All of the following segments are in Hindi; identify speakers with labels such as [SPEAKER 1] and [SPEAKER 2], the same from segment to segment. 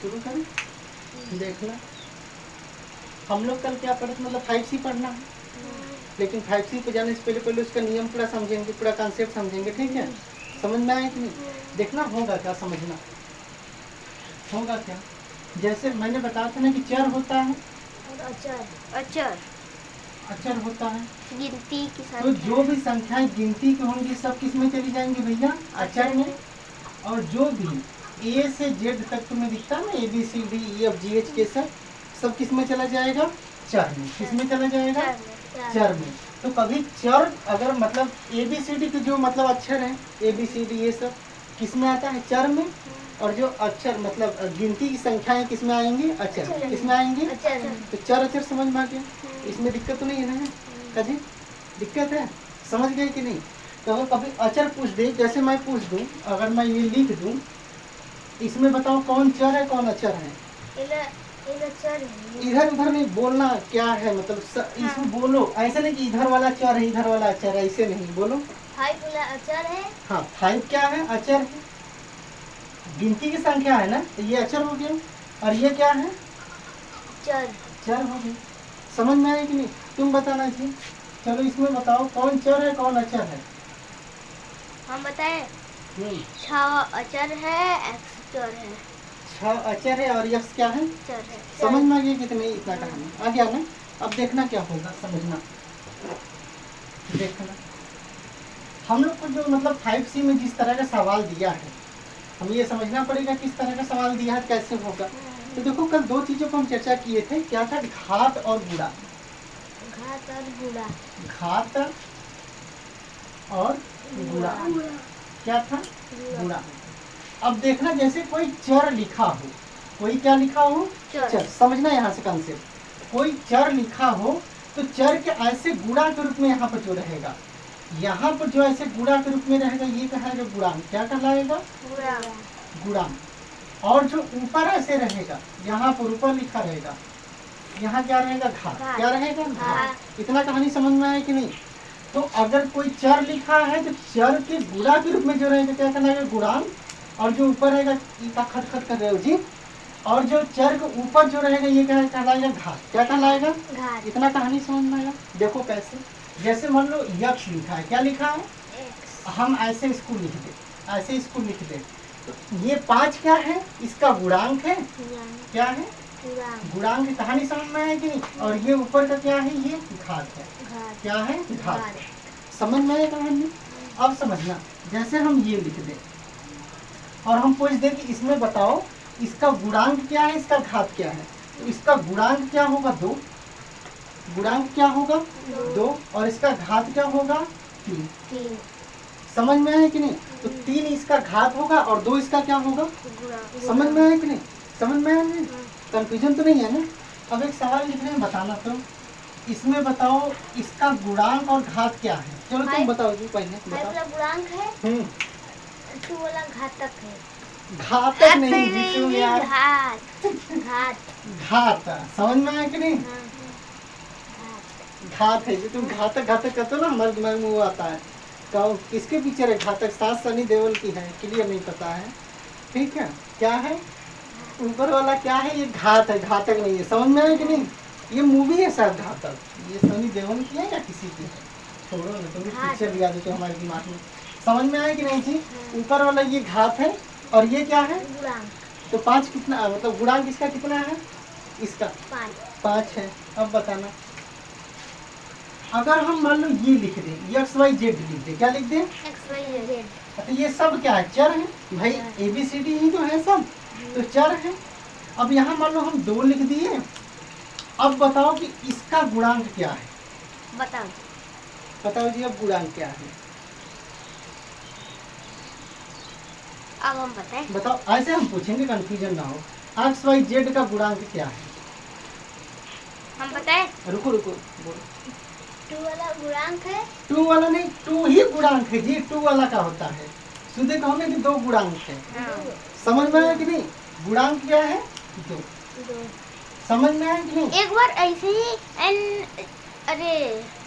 [SPEAKER 1] शुरू करें। देखना हम लोग कल क्या पढ़े थे, मतलब 5C पढ़ना है, लेकिन 5C पे जाने से पहले उसका नियम पूरा समझेंगे, पूरा कॉन्सेप्ट समझेंगे। ठीक है, समझ में आया कि नहीं? देखना होगा क्या, समझना होगा क्या। जैसे मैंने बताया था ना कि चर होता है,
[SPEAKER 2] अचर
[SPEAKER 1] अचर होता है,
[SPEAKER 2] गिनती की संख्या।
[SPEAKER 1] तो जो भी संख्याएं गिनती की होंगी सब किस में चली जाएंगी भैया, अचर में। और जो भी ए से जेड तक तुम्हें दिखता है ना, ABCDEFGH के सब किस में चला जाएगा, चर में। किस में चला जाएगा, चर में। तो कभी चर अगर मतलब ABCD के जो मतलब अक्षर हैं, ABCD ये सब किस में आता है, चर में। और जो अक्षर मतलब गिनती की संख्याएं किस में आएंगी, अचर। किस में आएंगी, तो चर अचर समझ में आ गया। इसमें दिक्कत तो नहीं है ना काजी, दिक्कत है, समझ गए कि नहीं? तो अगर कभी अचर पूछ दे, जैसे मैं पूछ दूं, अगर मैं ये लिख दूं, इसमें बताओ कौन चर है कौन अचर है। इधर उधर नहीं बोलना, क्या है मतलब इसमें बोलो, ऐसा नहीं कि इधर वाला चर है इधर वाला अचर है, ऐसे नहीं बोलो।
[SPEAKER 2] 5 अचर है।
[SPEAKER 1] हाँ 5 क्या है, अचर है, गिनती की संख्या है ना, तो ये अचर हो गया। और ये क्या है, चर हो गया। समझ में आया कि नहीं? तुम बताना जी। चलो इसमें बताओ कौन चर है कौन अचर है।
[SPEAKER 2] हम बताएं, 6 अचर है, x चर है।
[SPEAKER 1] 6 अचर है और x क्या है,
[SPEAKER 2] चर है।
[SPEAKER 1] समझ में आ गया कितने, इतना कहानी आ गया ना। अब देखना क्या होगा, समझना, देखना हम लोग को जो मतलब 5C में जिस तरह का सवाल दिया है, हमें ये समझना पड़ेगा किस तरह का सवाल दिया है, कैसे होगा। तो देखो कल 2 चीजों को हम चर्चा किए थे, क्या था, घात और गुणा।
[SPEAKER 2] घात और गुणा।
[SPEAKER 1] घात और गुणा क्या था, गुणा। अब देखना जैसे कोई चर लिखा हो, कोई क्या लिखा हो, चर। समझना यहाँ से कंसेप्ट, कोई चर लिखा हो तो चर के ऐसे गुणा के रूप में यहाँ पर जो रहेगा, यहाँ पर जो ऐसे गुणा के रूप में रहेगा ये कहेगा गुणांक। क्या कहलाएगा, गुणांक। और जो ऊपर ऐसे रहेगा, यहाँ पर ऊपर लिखा रहेगा, यहाँ क्या रहेगा, घात। क्या रहेगा, घात। इतना कहानी समझ में आया कि नहीं? तो अगर कोई चर लिखा है तो चर के गुणा के रूप में जो रहेगा क्या कहलाएगा, गुणांक। और जो ऊपर रहेगा, खट खट कर रहे हो जी, और जो चर के ऊपर जो रहेगा ये क्या कहलाएगा, घात। क्या कहलाएगा, घात। इतना कहानी समझ में आया? देखो कैसे, जैसे मान लो यक्ष लिखा है, क्या लिखा है, हम ऐसे इसको लिख दे, ऐसे इसको लिख दे, तो ये 5 क्या है, इसका गुणांक है। क्या है, गुणांक। कहानी समझ में आया कि नहीं? और ये ऊपर का क्या है, ये घात है। क्या है, घात। समझ में आया कहानी? अब समझना, जैसे हम ये लिख दे और हम पूछ दे कि इसमें बताओ इसका गुणांक क्या है, इसका घात क्या है, तो इसका गुणांक क्या होगा, 2। गुणांक क्या होगा, 2। और इसका घात क्या होगा, 3। समझ में आया कि नहीं? तो 3 इसका घात होगा और 2 इसका क्या होगा, समझ में आया कि नहीं? समझ में आया नहीं? कंफ्यूजन तो नहीं है ना? अब एक सवाल लिखने में बताना, तो इसमें बताओ इसका गुणांक और घात क्या है। चलो तुम बताओ जी, पहले बताओ।
[SPEAKER 2] गुणांक है, 2 वाला घातक है।
[SPEAKER 1] घातक नहीं जी तुम यार,
[SPEAKER 2] घात।
[SPEAKER 1] समझ में आया कि नहीं? घात है जी, तुम घातक घातक कहते हो ना, हमारे दिमाग में वो आता है। कहो किसके पिक्चर है घातक, साथ सनी देओल की है, क्लियर नहीं पता है, ठीक है। क्या है, ऊपर वाला क्या है, ये घात है, घातक नहीं है। समझ में आया कि नहीं? ये मूवी है शायद घातक, ये सनी देओल की है या किसी की है, छोड़ो ना, तुम पिक्चर लिया देते हमारे दिमाग में। समझ में आया कि नहीं जी? ऊपर वाला ये घात है और ये क्या है, तो 5 कितना, मतलब गुणांक इसका कितना है, इसका 5 है। अब बताना, अगर हम मान लो ये लिख दें, XYZ लिख दे, क्या लिख दें,
[SPEAKER 2] XYZ,
[SPEAKER 1] तो ये सब क्या है, चर है भाई, ABCD ही तो है सब, तो चर है। अब यहाँ मान लो हम 2 लिख दिए, अब बताओ कि इसका गुणांक क्या है, बताओ जी, अब गुणांक क्या है,
[SPEAKER 2] अब हम
[SPEAKER 1] बताओ। ऐसे हम पूछेंगे, कंफ्यूजन ना हो। XYZ का गुणांक क्या है,
[SPEAKER 2] हम बताएं,
[SPEAKER 1] रुको रुको बोलो।
[SPEAKER 2] 2 वाला गुणांक है,
[SPEAKER 1] 2 वाला नहीं, 2 ही गुणांक है जी, 2 वाला का होता है, सीधे कहो ना कि 2 गुणांक है। समझ में आया कि नहीं? गुणांक क्या है, 2। समझ में आया कि नहीं?
[SPEAKER 2] एक बार ऐसे ही अरे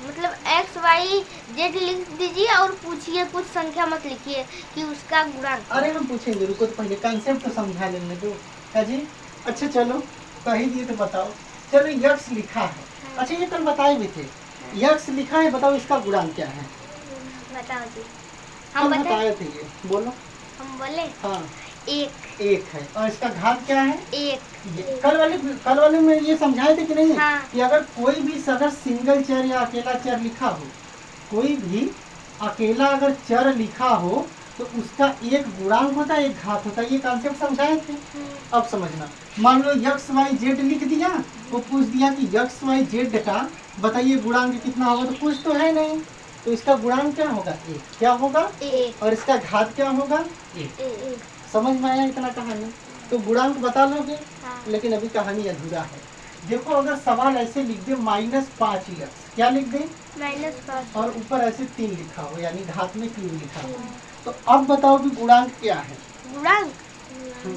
[SPEAKER 2] मतलब XYZ लिख दीजिए और पूछिए, कुछ संख्या मत लिखिए कि उसका गुणांक।
[SPEAKER 1] अरे हम पूछेंगे, रुको तो पहले कंसेप्ट तो समझा लेने दो। क्या जी, अच्छा चलो कही दिए तो बताओ। चलो यक्स लिखा है। अच्छा ये कल बताए भी थे। यक्स लिखा है, बताओ इसका गुणांक क्या है?
[SPEAKER 2] बताओ जी।
[SPEAKER 1] कल
[SPEAKER 2] हम बताए,
[SPEAKER 1] बताए थे ये, बोलो।
[SPEAKER 2] हम बोले
[SPEAKER 1] हाँ
[SPEAKER 2] एक।
[SPEAKER 1] एक है। और इसका घात क्या है?
[SPEAKER 2] एक।
[SPEAKER 1] कल वाले में ये समझाए थे कि नहीं?
[SPEAKER 2] हाँ।
[SPEAKER 1] कि अगर कोई भी अगर सिंगल चर या अकेला चर लिखा हो, कोई भी अकेला अगर चर लिखा हो तो उसका एक गुणांक होता है, एक घात होता है। ये कॉन्सेप्ट समझाए थे। अब समझना, मान लो यक्स वाई जेड लिख दिया, वो पूछ दिया कि यक्स वाई जेड का बताइए गुणांक कितना होगा, तो कुछ तो है नहीं, तो इसका गुणांक क्या होगा? एक। क्या होगा?
[SPEAKER 2] एक।
[SPEAKER 1] और इसका घात क्या होगा? एक। समझ में आया इतना कहानी? तो गुणांक बता लोगे।
[SPEAKER 2] हाँ।
[SPEAKER 1] लेकिन अभी कहानी अधूरा है। देखो अगर सवाल ऐसे लिख दे -5 यक्स, क्या लिख दे?
[SPEAKER 2] -5
[SPEAKER 1] और ऊपर ऐसे 3 लिखा हो, यानी घात में 3 लिखा हो, तो अब बताओ कि गुणांक क्या है?
[SPEAKER 2] गुणांक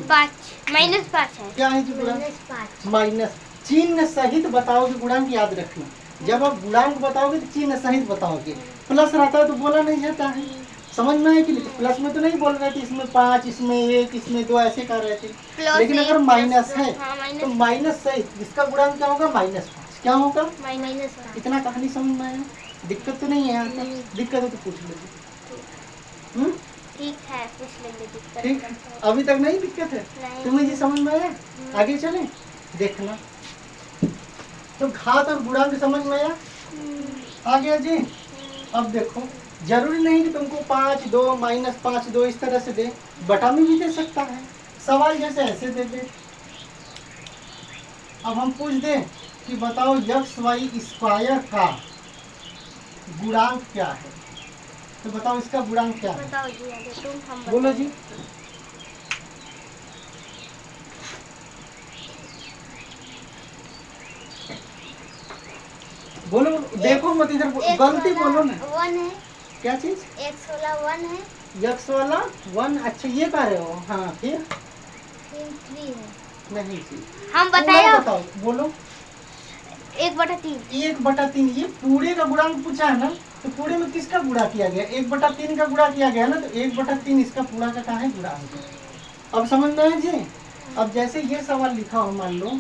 [SPEAKER 2] 5 -5 है।
[SPEAKER 1] क्या है जी गुणांक? माइनस चिन्ह सहित बताओगे गुणांक, याद रखना। जब आप गुणांक बताओगे तो चिन्ह सहित बताओगे। प्लस रहता है तो बोला नहीं जाता है। समझ में आया कि नहीं? प्लस में तो नहीं बोल रहे थे इसमें 5, इसमें 1, इसमें 2 ऐसे कर रहे थे। लेकिन अगर माइनस है तो माइनस सहित इसका गुणांक क्या होगा? -5। क्या होगा?
[SPEAKER 2] -5।
[SPEAKER 1] इतना कहानी समझ में आया? दिक्कत तो नहीं है यहाँ तक? दिक्कत है तो पूछ लीजिए।
[SPEAKER 2] ठीक है, पूछ लेंगे दिक्कत।
[SPEAKER 1] ठीक है, अभी तक नहीं दिक्कत है?
[SPEAKER 2] नहीं।
[SPEAKER 1] तुम्हें जी समझ में आया? आगे चले देखना। तो घात और गुणांक समझ में आया? आ गया जी। अब देखो जरूरी नहीं कि तुमको 5, 2, -5, 2 इस तरह से दे, बटा में भी दे सकता है। सवाल जैसे ऐसे दे दे। अब हम पूछ दें कि बताओ यक्स वाई स्क्वायर का गुणांक क्या है, तो बताओ इसका गुणांक क्या है?
[SPEAKER 2] बताओ जी, आगे तुम हम
[SPEAKER 1] बोलो जी। बोलो, देखो मत इधर, गलती बोलो ना।
[SPEAKER 2] 1 है।
[SPEAKER 1] क्या चीज?
[SPEAKER 2] x वाला 1 है।
[SPEAKER 1] यक्स वाला 1। अच्छा ये कह रहे हो? हाँ फिर
[SPEAKER 2] 3 है।
[SPEAKER 1] नहीं जी,
[SPEAKER 2] हम
[SPEAKER 1] पूरा
[SPEAKER 2] बताया
[SPEAKER 1] बताओ। बोलो
[SPEAKER 2] 1/3।
[SPEAKER 1] 1/3। ये पूरे का गुणांक पूछा है ना, तो पूरे में किसका गुणा किया गया? 1/3 का गुणा किया गया ना, तो 1/3 इसका पूरा का कहाँ है? गुणांक। अब समझ में आया जी? अब जैसे ये सवाल लिखा हो, मान लो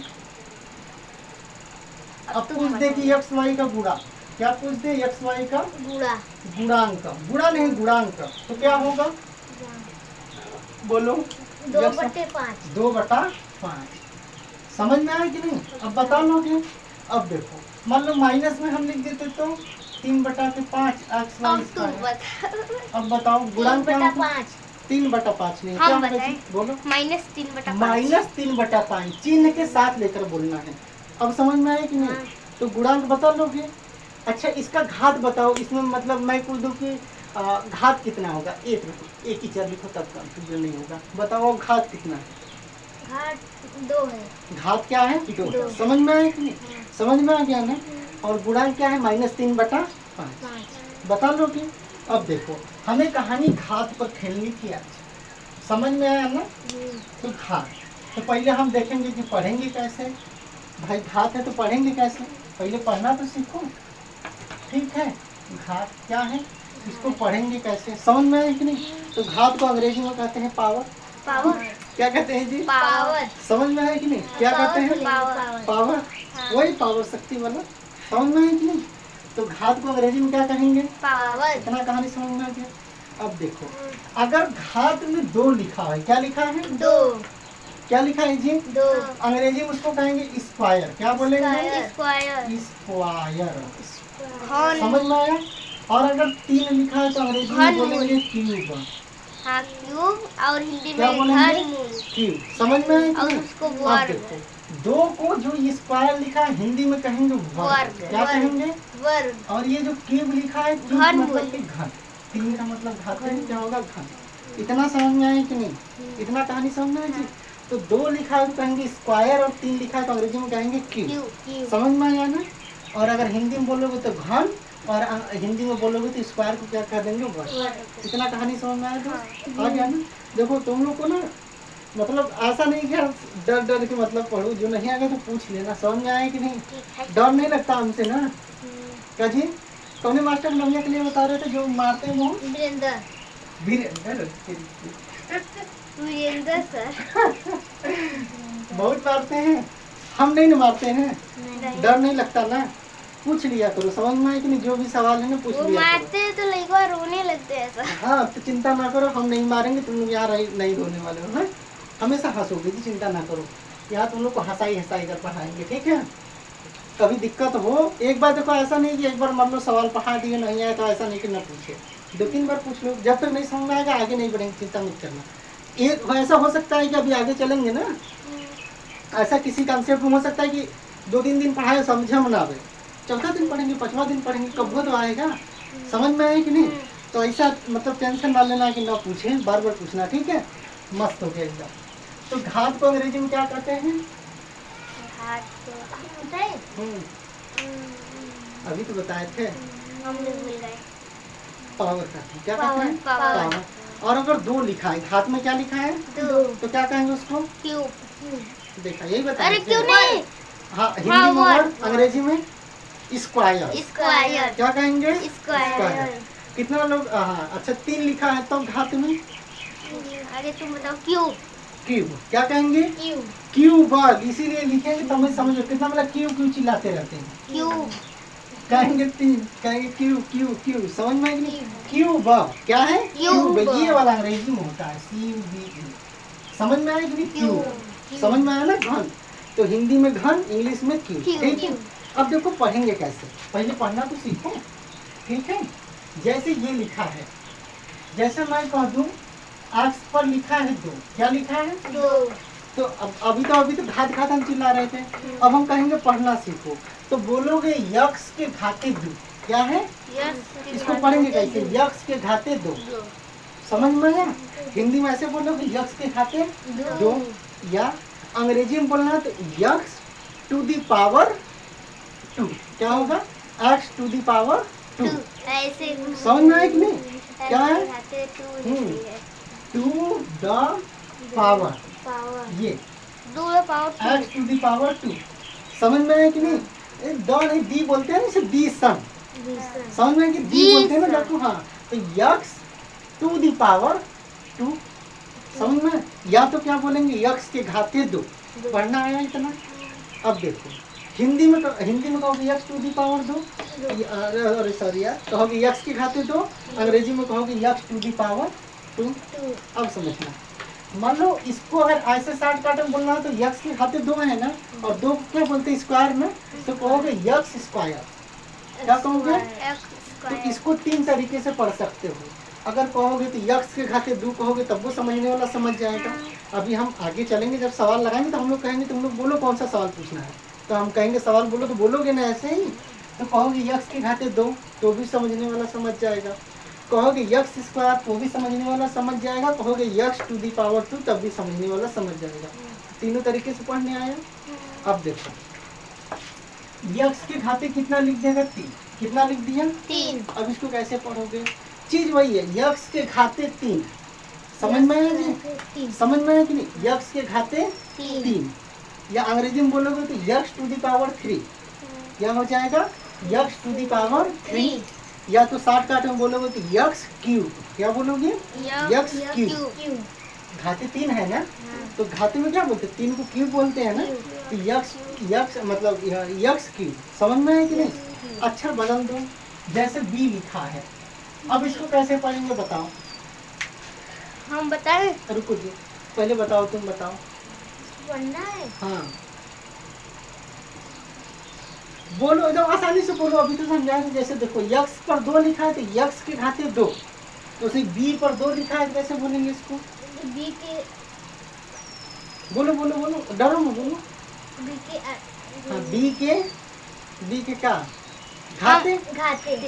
[SPEAKER 1] अब पूछ दे कि एक्स वाई का गुणा, क्या पूछ दे? एक्स वाई का गुणांक, गुणा नहीं गुणांक, तो क्या होगा? बोलो
[SPEAKER 2] 2/5।
[SPEAKER 1] 2/5। समझ में आया कि नहीं? अब बता लोगे। अब देखो मान लो माइनस में हम लिख देते तो 3/5 एक्स वाई स्क्वायर। अब बताओ गुणांक क्या होगा? 3/5 नहीं, क्या होगा जी? बोलो -3/5 चिन्ह के साथ लेकर बोलना है। अब समझ में आया कि नहीं? तो गुणांक बता लोगे। अच्छा इसका घात बताओ, इसमें मतलब मैं पूछ दूं कि घात कितना होगा? एक ही चर लिखो तब कंफ्यूजन नहीं होगा। बताओ घात कितना है?
[SPEAKER 2] घात 2 है।
[SPEAKER 1] घात क्या है? 2। समझ में आया कि नहीं? समझ में आ गया ना? और गुणांक क्या है? -3/5। बता लोगे। अब देखो हमें कहानी घात पर खेलनी थी आज, समझ में आया ना? तो घात, तो पहले हम देखेंगे कि पढ़ेंगे कैसे। भाई घात है तो पढ़ेंगे कैसे? पहले पढ़ना तो सीखो, ठीक है? घात क्या है, इसको पढ़ेंगे कैसे? समझ में आया कि नहीं? तो घात को अंग्रेजी में कहते हैं पावर। क्या कहते हैं जी?
[SPEAKER 2] पावर।
[SPEAKER 1] समझ में आया कि नहीं? क्या कहते हैं? पावर। वही पावर, शक्ति वाला। समझ में आया कि नहीं? तो घात को अंग्रेजी में क्या कहेंगे?
[SPEAKER 2] पावर।
[SPEAKER 1] इतना कहानी समझ में आ गया? अब देखो अगर घात में 2 लिखा है, क्या लिखा है?
[SPEAKER 2] 2।
[SPEAKER 1] क्या लिखा है जी?
[SPEAKER 2] 2।
[SPEAKER 1] अंग्रेजी में उसको कहेंगे स्क्वायर। क्या बोलेंगे?
[SPEAKER 2] स्क्वायर।
[SPEAKER 1] समझ में आया? और अगर 3 लिखा है तो अंग्रेजी में बोलेंगे क्यूब।
[SPEAKER 2] हाँ क्यूब, और हिंदी
[SPEAKER 1] क्या
[SPEAKER 2] में
[SPEAKER 1] बोलेंगे? क्यूब। समझ में आया?
[SPEAKER 2] और उसको
[SPEAKER 1] अब
[SPEAKER 2] वर्ग।
[SPEAKER 1] देखो 2 को जो स्क्वायर लिखा है हिंदी में कहेंगे वर्ग। क्या कहेंगे?
[SPEAKER 2] वर्ग।
[SPEAKER 1] और ये जो क्यूब लिखा है क्यूब मतलब कि घन। 3 का मतलब घात है, क्या होगा? घन। इतना समझ में आया कि नहीं? इतना कहानी समझ में आई जी? तो 2 लिखा है तो कहेंगे स्क्वायर, और 3 लिखा है तो अंग्रेजी में कहेंगे क्यूब। समझ में आया ना? और अगर हिंदी में बोलोगे तो घन, और हिंदी में बोलोगे तो स्क्वायर को क्या कर देंगे? वर्ग। इतना कहानी समझ में आया? तो आ गया ना? देखो तुम लोग को ना मतलब ऐसा नहीं कि डर के मतलब पढ़ो, जो नहीं आएगा तो पूछ लेना। समझ में आया कि नहीं? डर नहीं लगता हमसे ना? क्या जी? कौन मास्टर लम्बिया के लिए बता रहे थे जो मारते हैं? वो वीरेंद्र सर। बहुत मारते हैं, हम नहीं ना मारते हैं,
[SPEAKER 2] नहीं।
[SPEAKER 1] डर नहीं लगता ना, पूछ लिया करो, समझ में आए कि नहीं, जो भी सवाल है ना पूछ
[SPEAKER 2] वो
[SPEAKER 1] लिया करो।
[SPEAKER 2] मारते हैं तो लड़का रोने लगते हैं ऐसा।
[SPEAKER 1] हाँ तो चिंता ना करो, हम नहीं मारेंगे, तुम लोग यहाँ नहीं रोने वाले हो, हाँ? हमेशा हंसोगे जी, चिंता ना करो, यहाँ तुम लोग को हंसाई कर पढ़ाएंगे, ठीक है? कभी दिक्कत हो, एक बार देखो, ऐसा नहीं कि एक बार मान लो सवाल पढ़ा दिए नहीं आए तो ऐसा नहीं कि ना पूछे, 2-3 बार पूछ लो, जब तक नहीं समझ में आएगा आगे नहीं बढ़ेंगे, चिंता मत करना। एक ऐसा हो सकता है कि अभी आगे चलेंगे ना, ऐसा किसी कॉन्सेप्ट में हो सकता है कि 2-3 दिन पढ़ाए समझे में ना आवे, चौथा दिन पढ़ेंगे, 5वां दिन पढ़ेंगे, कब वो तो आएगा, समझ में आए कि नहीं? तो ऐसा मतलब टेंशन ना लेना कि ना पूछे, बार बार पूछना, ठीक है? मस्त हो गया एकदम। तो घात को अंग्रेजी में क्या कहते हैं?
[SPEAKER 2] घात को बताए?
[SPEAKER 1] अभी तो बताए थे,
[SPEAKER 2] हम लोग भूल गए।
[SPEAKER 1] पावर कहते हैं, क्या कहते हैं?
[SPEAKER 2] पावर।
[SPEAKER 1] पावर। और अगर 2 लिखा है, घात में क्या लिखा है?
[SPEAKER 2] 2।
[SPEAKER 1] तो क्या कहेंगे उसको?
[SPEAKER 2] क्यूब।
[SPEAKER 1] देखा, यही बताया।
[SPEAKER 2] अरे क्यों नहीं?
[SPEAKER 1] हाँ, हिंदी में
[SPEAKER 2] पावर।
[SPEAKER 1] और अंग्रेजी में स्क्वायर।
[SPEAKER 2] स्क्वायर।
[SPEAKER 1] क्या कहेंगे?
[SPEAKER 2] स्क्वायर।
[SPEAKER 1] कितना लोग, हाँ अच्छा, 3 लिखा है तो घात में
[SPEAKER 2] अरे तुम बताओ। क्यूब।
[SPEAKER 1] क्यूब। क्या कहेंगे?
[SPEAKER 2] क्यूब।
[SPEAKER 1] क्यूब, इसीलिए लिखेंगे तो हमें समझ कितना मतलब क्यों चिल्लाते रहते हैं।
[SPEAKER 2] क्यूब।
[SPEAKER 1] कहेंगे 3, कहेंगे क्यूब, समझ में आएगी नहीं? क्यूब क्या है?
[SPEAKER 2] क्यूब।
[SPEAKER 1] ये वाला अंग्रेजी में होता है, CUB, समझ में आएगी नहीं? क्यूब। समझ में आया ना? घन। तो हिंदी में घन, इंग्लिश में क्यूब, ठीक है? अब देखो पढ़ेंगे कैसे, पहले पढ़ना तो सीखो, ठीक है? जैसे ये लिखा है, जैसे मैं कह दूं एक्स पर लिखा है 2, क्या लिखा है?
[SPEAKER 2] 2।
[SPEAKER 1] तो अभी तो घात हम चिल्ला रहे थे, अब हम कहेंगे पढ़ना सीखो, तो बोलोगे यक्स के घाते 2, क्या है? इसको पढ़ेंगे कैसे? यक्स के घाते 2, समझ में आया? हिंदी में ऐसे बोलोगे यक्स के घाते 2, या अंग्रेजी में बोलना है तो यक्स टू द पावर 2, क्या होगा? एक्स टू द पावर 2,
[SPEAKER 2] ऐसे
[SPEAKER 1] समझ में आया कि नहीं? क्या है?
[SPEAKER 2] 2
[SPEAKER 1] टू द पावर, ये
[SPEAKER 2] power
[SPEAKER 1] X to the power 2, समझ में आया कि नहीं? द नहीं, दी बोलते हैं ना, इसे दी सन, समझ में आया कि दी बोलते हैं ना डॉक्टर? हाँ, तो यक्स टू द पावर 2, समझ में? या तो क्या बोलेंगे? यक्स के घाते 2, पढ़ना आया इतना? अब देखो हिंदी में कहोगे यक्स टू दी पावर 2, अरे सॉरी यार, कहोगे यक्स के घाते 2, अंग्रेजी में कहोगे यक्स टू दी पावर 2। अब समझना, मान लो इसको अगर ऐसे शॉर्ट काट में बोलना है तो यक्स के घाते 2 है ना, और 2 क्या बोलते हैं स्क्वायर में, तो कहोगे यक्स स्क्वायर, क्या कहोगे? तो इसको 3 तरीके से पढ़ सकते हो। अगर कहोगे तो यक्स के घाते 2 कहोगे तब वो समझने वाला समझ जाएगा। अभी हम आगे चलेंगे, जब सवाल लगाएंगे तो हम लोग कहेंगे तुम लोग बोलो कौन सा सवाल पूछना है, तो हम कहेंगे सवाल बोलो, तो बोलोगे ना ऐसे ही, तो कहोगे यक्स के घाते 2 तो भी समझने वाला समझ जाएगा, कहोगे यक्स स्क्वायर तो भी समझने वाला समझ जाएगा, कहोगे यक्स टू दी पावर 2 तब भी समझने वाला समझ जाएगा। तीनों तरीके से पढ़ने आया। अब देखो यक्स के घाते कितना लिख देगा? 3, कितना लिख दिया?
[SPEAKER 2] 3।
[SPEAKER 1] अब इसको कैसे पढ़ोगे? चीज वही है, यक्स के घाते 3, समझ में आया जी? समझ में आया कि नहीं? यक्स के घाते 3, या अंग्रेजी में बोलोगे तो यक्स टू दी पावर 3, क्या हो जाएगा? यक्स टू दी पावर 3, या तो शॉर्ट काट में बोलोगे तो यक्स क्यूब, क्या बोलोगे? X cube. घाते 3 है ना, तो घाते में क्या बोलते हैं? 3 को क्यूब बोलते हैं ना, तो यक्स मतलब यक्स क्यूब, समझ में आया कि नहीं? अक्षर बदल दो, जैसे बी लिखा है, अब इसको कैसे पढ़ेंगे बताओ?
[SPEAKER 2] हम बताएं?
[SPEAKER 1] रुको जी, पहले बताओ, तुम बताओ।
[SPEAKER 2] पढ़ना है?
[SPEAKER 1] हाँ बोलो, एकदम आसानी से बोलो, अभी तो समझाएंगे। जैसे देखो यक्स पर 2 लिखा है तो यक्स के घाते 2, तो उसे बी पर 2 लिखा है, कैसे बोलेंगे इसको?
[SPEAKER 2] बी के
[SPEAKER 1] बोलो बोलो बोलो, डरो मत बोलो।
[SPEAKER 2] बी के
[SPEAKER 1] हाँ बी के क्या? घाते।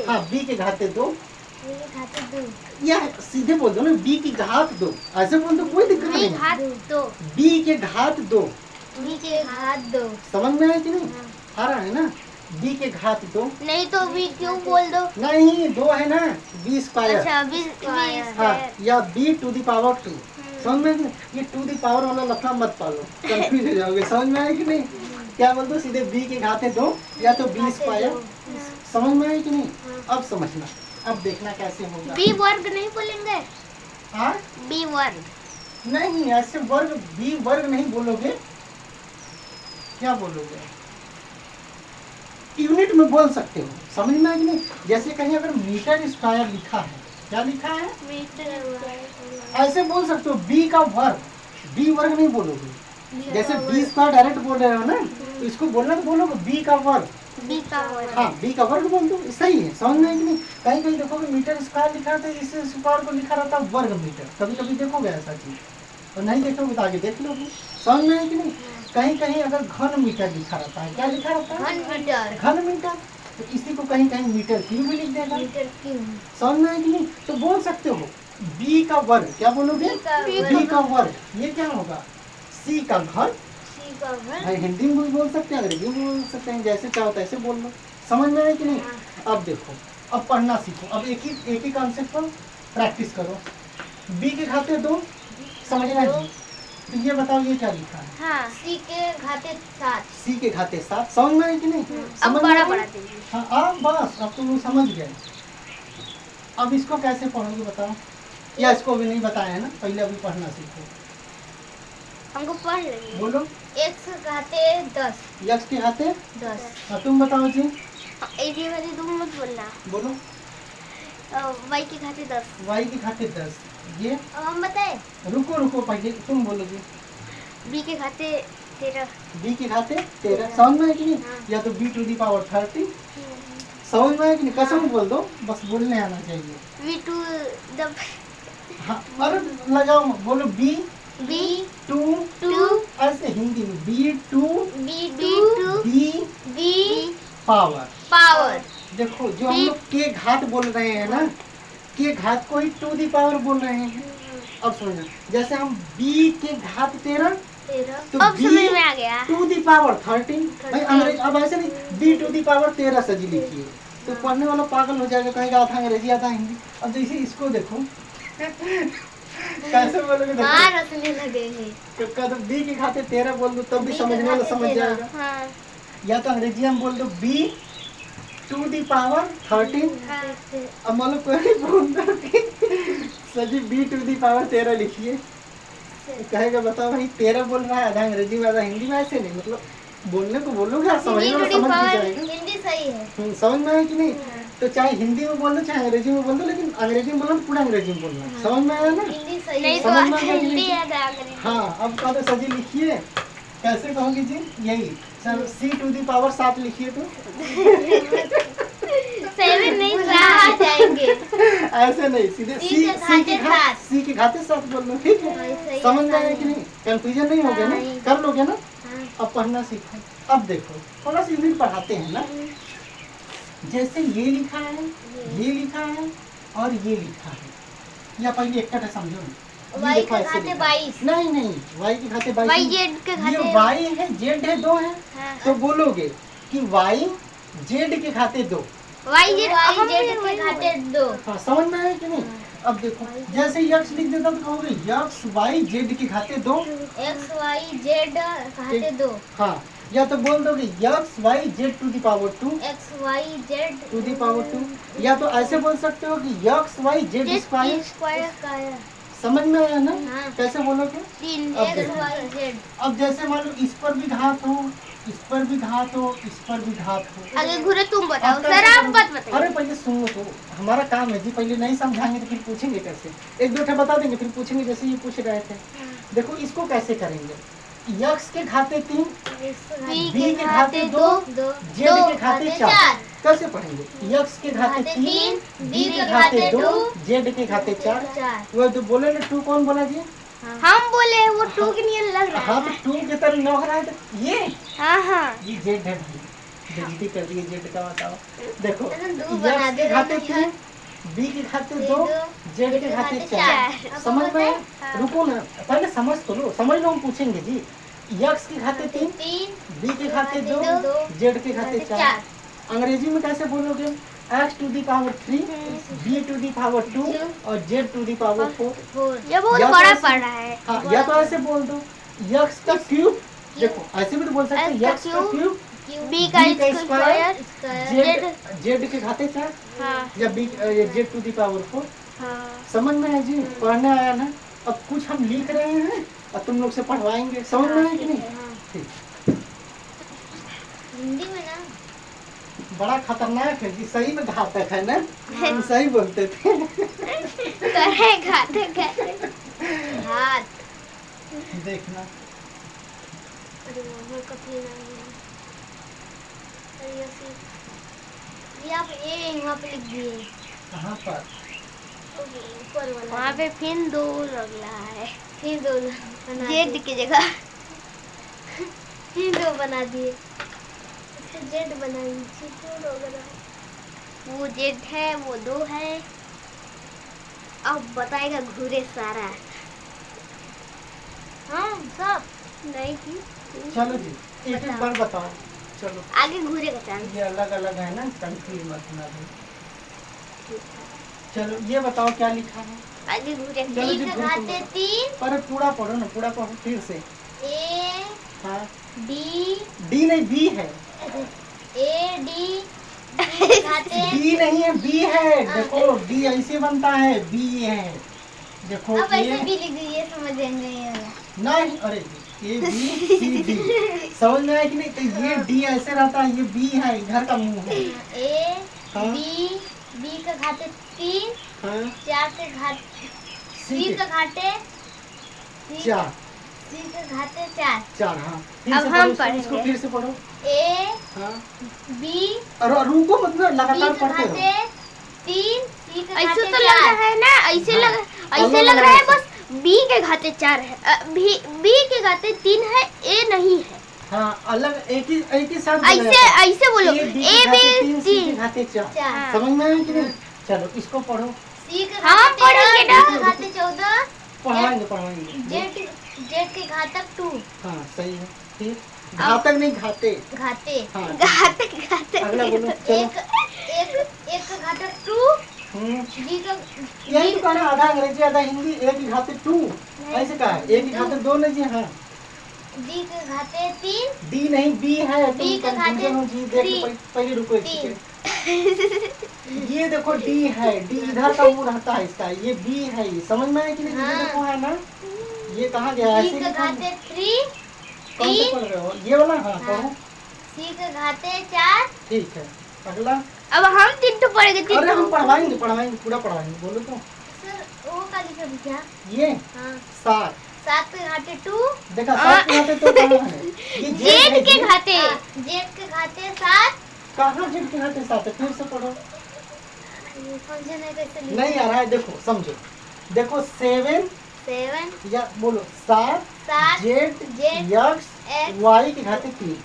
[SPEAKER 1] हाँ बी के घाते 2, या सीधे बोल दो ना, बी की घात 2, ऐसे बोल दो, कोई दिक्कत नहीं।
[SPEAKER 2] घात 2,
[SPEAKER 1] बी के घात 2,
[SPEAKER 2] बी के घात 2,
[SPEAKER 1] समझ में आया कि नहीं? आ रहा है ना? बी के घात 2,
[SPEAKER 2] नहीं तो बी क्यों बोल दो?
[SPEAKER 1] नहीं 2 है ना, बी स्क्वायर।
[SPEAKER 2] अच्छा बी
[SPEAKER 1] हाँ, या बी टू दी पावर 2, समझ में? ये टू दी पावर वाला लफड़ा मत पालो, कंफ्यूज हो जाओगे। समझ में आया कि नहीं? क्या बोल दो सीधे? बी के घाते 2 या तो बी स्क्वायर, समझ में आया कि नहीं? अब समझना, अब देखना कैसे होगा।
[SPEAKER 2] बी वर्ग नहीं बोलेंगे?
[SPEAKER 1] हाँ
[SPEAKER 2] बी वर्ग
[SPEAKER 1] नहीं, ऐसे वर्ग बी वर्ग नहीं बोलोगे, क्या बोलोगे? यूनिट में बोल सकते हो, समझ में आया कि नहीं? जैसे कहीं अगर मीटर स्क्वायर लिखा है, क्या लिखा है ऐसे बोल सकते हो। बी का वर्ग, बी वर्ग नहीं बोलोगे। जैसे बी स्क्वायर डायरेक्ट बोल रहे हो ना, तो इसको बोलना तो बोलोगे बी का वर्ग।
[SPEAKER 2] बी का वर्ग।
[SPEAKER 1] हाँ, बी का वर्ग बोल दो, सही है, समझ में आया कि नहीं? कहीं कहीं देखोगे मीटर स्क्वायर लिखा रहता है, इस स्क्वायर को लिखा रहता है वर्ग मीटर, कभी कभी देखोगे ऐसा चीज, और नहीं देखोगे तो आगे देख लोगे, समझ में आया कि नहीं? कहीं कहीं अगर घन मीटर लिखा रहता है, क्या लिखा रहता है?
[SPEAKER 2] घन मीटर।
[SPEAKER 1] घन मीटर, तो इसी को कहीं कहीं मीटर क्यूब भी लिख देगा,
[SPEAKER 2] मीटर क्यूब।
[SPEAKER 1] समझ में आया कि नहीं? तो बोल सकते हो बी का वर्ग, क्या बोलोगे? बी का वर्ग, ये क्या होगा? सी का घन।
[SPEAKER 2] सी का घन।
[SPEAKER 1] भाई हिंदी में भी बोल सकते हैं, अंग्रेजी में भी बोल सकते हैं, जैसे चाहो तैसे बोल लो, समझ में आया कि नहीं? अब देखो, अब पढ़ना सीखो, अब एक ही कॉन्सेप्ट पर प्रैक्टिस करो। बी के घाते 2 समझना जी, तो ये बताओ ये क्या लिखा है?
[SPEAKER 2] हाँ, सी के घाते 7।
[SPEAKER 1] सी के घाते 7, समझ में आया कि नहीं?
[SPEAKER 2] अब
[SPEAKER 1] समझ में
[SPEAKER 2] बड़ा
[SPEAKER 1] आया?
[SPEAKER 2] बड़ा दीजिए।
[SPEAKER 1] हाँ, अब बस अब तुम लोग समझ गए। अब इसको कैसे पढ़ोगे बताओ, या इसको भी नहीं बताया है ना, पहले अभी पढ़ना सीखो,
[SPEAKER 2] हमको पढ़ लेंगे।
[SPEAKER 1] बोलो।
[SPEAKER 2] x घाते 10।
[SPEAKER 1] यक्स के घाते
[SPEAKER 2] 10।
[SPEAKER 1] हाँ, तुम बताओ जी,
[SPEAKER 2] ये वाली तुम मत बोलना।
[SPEAKER 1] बोलो।
[SPEAKER 2] y के घाते 10।
[SPEAKER 1] वाई के घाते 10, ये
[SPEAKER 2] अब हम बताए।
[SPEAKER 1] रुको रुको पहले तुम बोलोगे।
[SPEAKER 2] b के घाते 13।
[SPEAKER 1] बी के घाते 13, समझ में है कि नहीं?
[SPEAKER 2] हाँ।
[SPEAKER 1] या तो बी टू दी पावर 30, समझ में है कि नहीं? कसम बोल दो, बस बोलने आना चाहिए।
[SPEAKER 2] v to the
[SPEAKER 1] हाँ, अरे लगाओ मत, बोलो बी
[SPEAKER 2] b
[SPEAKER 1] टू, ऐसे हिंदी में B to
[SPEAKER 2] to
[SPEAKER 1] the
[SPEAKER 2] b
[SPEAKER 1] power.
[SPEAKER 2] Power.
[SPEAKER 1] देखो जो हम लोग के घात बोल रहे हैं ना, के घात को ही टू दी पावर बोल रहे हैं। अब समझो, जैसे हम b के घात 13 तो
[SPEAKER 2] अब
[SPEAKER 1] b
[SPEAKER 2] समझ में आ गया।
[SPEAKER 1] To the power 13। भाई अंग्रेजी अब ऐसे नहीं, b टू दी पावर 13 सजी लिखिए, तो पढ़ने वाला पागल हो जाएगा, कहेगा आधा अंग्रेजी आधा हिंदी। अब जैसे इसको देखो कैसे बोलोगे,
[SPEAKER 2] हाँ,
[SPEAKER 1] देखो
[SPEAKER 2] रसने लगे हैं।
[SPEAKER 1] तो कद b के घाते 13 बोल दो तब भी समझने वाला समझ जाएगा,
[SPEAKER 2] हाँ,
[SPEAKER 1] या तो अंग्रेजी में बोल दो b टू दी पावर 13। अब मान लो कोई बोल दो कि सजी b टू दी पावर 13 लिखिए, तो कहेगा बताओ भाई 13 बोल रहा है, आधा अंग्रेजी में आधा हिंदी में, ऐसे नहीं, मतलब बोलने को बोलोगे आप समझने वाला समझ भी जाएगा।
[SPEAKER 2] हिंदी सही है।
[SPEAKER 1] समझ में आया कि नहीं? तो चाहे हिंदी में बोल दो चाहे अंग्रेजी में बोल दो, लेकिन अंग्रेजी में बोलो तो पूरा अंग्रेजी में बोलना है, समझ में आया ना?
[SPEAKER 2] हिंदी सही
[SPEAKER 1] नहीं
[SPEAKER 2] है।
[SPEAKER 1] तो समझ में आ गया कि
[SPEAKER 2] हिंदी
[SPEAKER 1] नहीं?
[SPEAKER 2] याद आ गई।
[SPEAKER 1] हाँ, अब कहा तो सजी लिखिए, कैसे कहोगे जी? यही sir C to the power 7 लिखिए तो
[SPEAKER 2] 7 नहीं रहा जाएंगे।
[SPEAKER 1] ऐसे नहीं, सीधे सी के घाते 7 बोल लो, ठीक है?
[SPEAKER 2] सही
[SPEAKER 1] समझ में
[SPEAKER 2] है,
[SPEAKER 1] आया कि नहीं? कंफ्यूजन नहीं हो गया ना?
[SPEAKER 2] नहीं।
[SPEAKER 1] कर लोगे ना?
[SPEAKER 2] हाँ।
[SPEAKER 1] अब पढ़ना सीखो। अब देखो थोड़ा सा यूनिट पढ़ाते हैं ना, जैसे ये लिखा है, ये लिखा है और ये लिखा है, या पहले एक समझो ना। ये
[SPEAKER 2] y
[SPEAKER 1] देखो
[SPEAKER 2] के
[SPEAKER 1] ऐसे
[SPEAKER 2] घाते
[SPEAKER 1] लिखा है।
[SPEAKER 2] 22।
[SPEAKER 1] नहीं नहीं, y के घाते 22
[SPEAKER 2] y z के घाते
[SPEAKER 1] ये y है, z है, 2 है,
[SPEAKER 2] हाँ।
[SPEAKER 1] तो बोलोगे कि y z के घाते 2।
[SPEAKER 2] y z के घाते 2।
[SPEAKER 1] हाँ, समझ में आया कि नहीं? अब देखो जैसे यक्स लिख देता तो कहोगे यक्स y z के घाते 2।
[SPEAKER 2] x y z घाते 2।
[SPEAKER 1] हाँ, या तो बोल दोगे X y z to the power 2
[SPEAKER 2] x y z
[SPEAKER 1] to the power 2, या तो ऐसे बोल सकते हो कि X y z square.
[SPEAKER 2] Square.
[SPEAKER 1] समझ में आया ना?
[SPEAKER 2] हाँ।
[SPEAKER 1] कैसे बोलोगे?
[SPEAKER 2] 3
[SPEAKER 1] अब
[SPEAKER 2] x
[SPEAKER 1] देखो।
[SPEAKER 2] y z।
[SPEAKER 1] अब जैसे मान लो इस पर भी घात हो, इस पर भी घात हो, इस पर भी घात हो।
[SPEAKER 2] आगे घूरे तुम बताओ
[SPEAKER 1] अब
[SPEAKER 2] सर,
[SPEAKER 1] कैसे
[SPEAKER 2] आप
[SPEAKER 1] करोगे?
[SPEAKER 2] मत बताइए।
[SPEAKER 1] अरे पहले सुनो तो, हमारा काम है जी, पहले नहीं समझाएंगे तो फिर पूछेंगे कैसे? एक दो ठे बता देंगे फिर पूछेंगे, जैसे ये पूछ रहे थे। देखो इसको कैसे करेंगे, यक्स के घाते 3,
[SPEAKER 2] b के घाते 2,
[SPEAKER 1] जेड के घाते 4। कैसे पढ़ेंगे? यक्स के घाते 3, बी के घाते 2, जेड के घाते 4।
[SPEAKER 2] 4।
[SPEAKER 1] वो जो बोले ना 2 कौन बोला जी?
[SPEAKER 2] हम बोले वो 2 के लिए लग रहा
[SPEAKER 1] हाँ,
[SPEAKER 2] है।
[SPEAKER 1] तो 2 के तरह नौ रहा है, तो ये
[SPEAKER 2] हाँ।
[SPEAKER 1] ये जेड है भाई, बेइज्जती कर दिए जेड का, बताओ। देखो
[SPEAKER 2] दो बना
[SPEAKER 1] यक्स
[SPEAKER 2] दे
[SPEAKER 1] के घाते
[SPEAKER 2] रहे
[SPEAKER 1] 3, बी के घाते 2, जेड के घाते 4। समझ में आया? रुको ना, पहले समझ तो लो, समझ लो, हम पूछेंगे जी। यक्स के घाते 3,
[SPEAKER 2] 3
[SPEAKER 1] बी के घाते 2, जेड के घाते 4। अंग्रेजी में कैसे बोलोगे? x to the power 3, b to the power 2 और z टू दी पावर 4।
[SPEAKER 2] ये बहुत
[SPEAKER 1] या तो
[SPEAKER 2] बड़ा
[SPEAKER 1] ऐसे-
[SPEAKER 2] पड़ रहा है।
[SPEAKER 1] हाँ, या तो ऐसे बोल दो यक्स का क्यूब, देखो ऐसे भी तो बोल सकते हैं,
[SPEAKER 2] X का
[SPEAKER 1] यक्स का क्यूब,
[SPEAKER 2] b का
[SPEAKER 1] B का
[SPEAKER 2] स्क्वायर।
[SPEAKER 1] जेड के घाते 4,
[SPEAKER 2] हाँ।
[SPEAKER 1] या B Z to the power 4।
[SPEAKER 2] हाँ।
[SPEAKER 1] समझ में है जी? पढ़ने आया ना? अब कुछ हम लिख रहे हैं और तुम लोग से पढ़वाएंगे, समझ में है कि नहीं? ठीक। बड़ा खतरनाक है जी, सही में घातक है ना। हम सही बोलते थे।
[SPEAKER 2] करे घातक है। हाथ।
[SPEAKER 1] देखना
[SPEAKER 2] अरे वो कभी ना अरे ये आप वहाँ पे लिख दिए।
[SPEAKER 1] कहाँ पर?
[SPEAKER 2] ऊपर वाला वहाँ पे फिर 2 लग रहा है, फिर 2 जेड की जगह फिर 2 बना दिए, इसको जेड बना दीजिए। क्यों लग रहा है? वो जेड है, वो 2 है। अब बताएगा घूरे सारा। हाँ सब नहीं की।
[SPEAKER 1] चलो जी एक एक बार बताओ। चलो
[SPEAKER 2] आगे घूरे का चांस।
[SPEAKER 1] ये अलग अलग है ना, कंफ्यूज मत होना भाई। चलो ये बताओ क्या लिखा है?
[SPEAKER 2] आगे घूरे
[SPEAKER 1] चलो जी,
[SPEAKER 2] का
[SPEAKER 1] घूर
[SPEAKER 2] घाते
[SPEAKER 1] तुम
[SPEAKER 2] 3
[SPEAKER 1] पर पूरा पढ़ो ना, पूरा पढ़ो फिर से।
[SPEAKER 2] ए
[SPEAKER 1] हाँ
[SPEAKER 2] डी
[SPEAKER 1] डी नहीं बी है।
[SPEAKER 2] ए डी घाते
[SPEAKER 1] बी नहीं है, बी है। देखो डी ऐसे बनता है, बी है। देखो
[SPEAKER 2] अब ऐसे
[SPEAKER 1] ये
[SPEAKER 2] भी लिख दीजिए, समझ नहीं
[SPEAKER 1] नहीं, अरे ए बी सी डी समझ में आया कि नहीं? तो ये डी ऐसे रहता है, ये बी है, इधर का मुंह है।
[SPEAKER 2] ए
[SPEAKER 1] हाँ?
[SPEAKER 2] बी का घाते 3
[SPEAKER 1] हाँ?
[SPEAKER 2] 4 के घाते सी का घाटे
[SPEAKER 1] 4
[SPEAKER 2] सी का घाते 4।
[SPEAKER 1] 4 हाँ। फिर
[SPEAKER 2] अब
[SPEAKER 1] से
[SPEAKER 2] हम
[SPEAKER 1] पढ़ो इसको,
[SPEAKER 2] पढ़ेंगे।
[SPEAKER 1] फिर से पढ़ो।
[SPEAKER 2] ए
[SPEAKER 1] हाँ?
[SPEAKER 2] बी
[SPEAKER 1] और रुको मतलब
[SPEAKER 2] बी
[SPEAKER 1] लगातार
[SPEAKER 2] का
[SPEAKER 1] पढ़ते
[SPEAKER 2] घाते
[SPEAKER 1] रहो।
[SPEAKER 2] 3 सी का
[SPEAKER 3] ऐसे
[SPEAKER 2] घाते
[SPEAKER 3] तो लग
[SPEAKER 2] 4।
[SPEAKER 3] रहा है ना, ऐसे
[SPEAKER 1] हाँ।
[SPEAKER 3] ऐसे लग रहा है बस बी के घाते 4 है, बी के घाते 3 है, ए नहीं है।
[SPEAKER 1] हाँ अलग एक ही साथ
[SPEAKER 3] ऐसे बोलो
[SPEAKER 1] A B
[SPEAKER 3] A B
[SPEAKER 1] C
[SPEAKER 3] D.
[SPEAKER 1] के घाते 4।
[SPEAKER 2] चार।
[SPEAKER 1] समझ में आया कि नहीं? चलो इसको पढ़ो।
[SPEAKER 2] सी का
[SPEAKER 3] हाँ,
[SPEAKER 2] घाते
[SPEAKER 3] पढ़ेंगे
[SPEAKER 2] 13
[SPEAKER 3] ना।
[SPEAKER 2] सी का घाते 14
[SPEAKER 1] पढ़ाएंगे।
[SPEAKER 2] जेड के घातक 2
[SPEAKER 1] हाँ सही है। फिर घातक नहीं घाते।
[SPEAKER 2] घाते
[SPEAKER 1] हाँ
[SPEAKER 3] घाते घाते
[SPEAKER 1] अगला बोलो। चलो
[SPEAKER 2] एक का घातक 2 बी का
[SPEAKER 1] यही तो कहना, आधा अंग्रेजी आधा हिंदी। एक की घाते 2 ऐसे कहा है, एक की घाते 2 नहीं जी। हाँ
[SPEAKER 2] डी के घाते 3
[SPEAKER 1] डी नहीं बी है। तुम
[SPEAKER 2] बी के घाते
[SPEAKER 1] कंफ्यूजन हो जी। देखो
[SPEAKER 2] 3
[SPEAKER 1] पहले रुको एक
[SPEAKER 2] 3
[SPEAKER 1] सेकंड। ये देखो डी है, डी इधर का मुंह रहता है इसका। ये बी है, ये समझ में आया कि नहीं? ये
[SPEAKER 2] हाँ।
[SPEAKER 1] देखो है ना, ये कहाँ गया?
[SPEAKER 2] बी
[SPEAKER 1] ऐसे
[SPEAKER 2] के
[SPEAKER 1] लिखा है।
[SPEAKER 2] घाते 3
[SPEAKER 1] कौन से पढ़ रहे हो? ये वाला? हाँ पढ़ो।
[SPEAKER 2] सी के घाते 4
[SPEAKER 1] ठीक है अगला।
[SPEAKER 3] अब हम 3 तो पढ़ेंगे, 3
[SPEAKER 1] अरे हम पढ़वाएंगे पूरा पढ़वाएंगे। बोलो तो।
[SPEAKER 2] सर वो का लिखा भी क्या?
[SPEAKER 1] ये
[SPEAKER 2] हाँ
[SPEAKER 1] 7
[SPEAKER 2] 7 के घाते 2
[SPEAKER 1] देखा, 7 के घाते तो कहाँ है? ये
[SPEAKER 3] जेड
[SPEAKER 1] है,
[SPEAKER 3] के
[SPEAKER 1] जेड।
[SPEAKER 3] घाते
[SPEAKER 2] जेड के घाते 7
[SPEAKER 1] कहाँ जेड के घाते 7 है? फिर से पढ़ो।
[SPEAKER 2] समझे नहीं कैसे लिखा?
[SPEAKER 1] नहीं आ रहा है, देखो समझो। देखो 7
[SPEAKER 2] 7
[SPEAKER 1] या बोलो 7
[SPEAKER 2] 7
[SPEAKER 1] Z
[SPEAKER 2] Z
[SPEAKER 1] X
[SPEAKER 2] X
[SPEAKER 1] Y के घाते 3।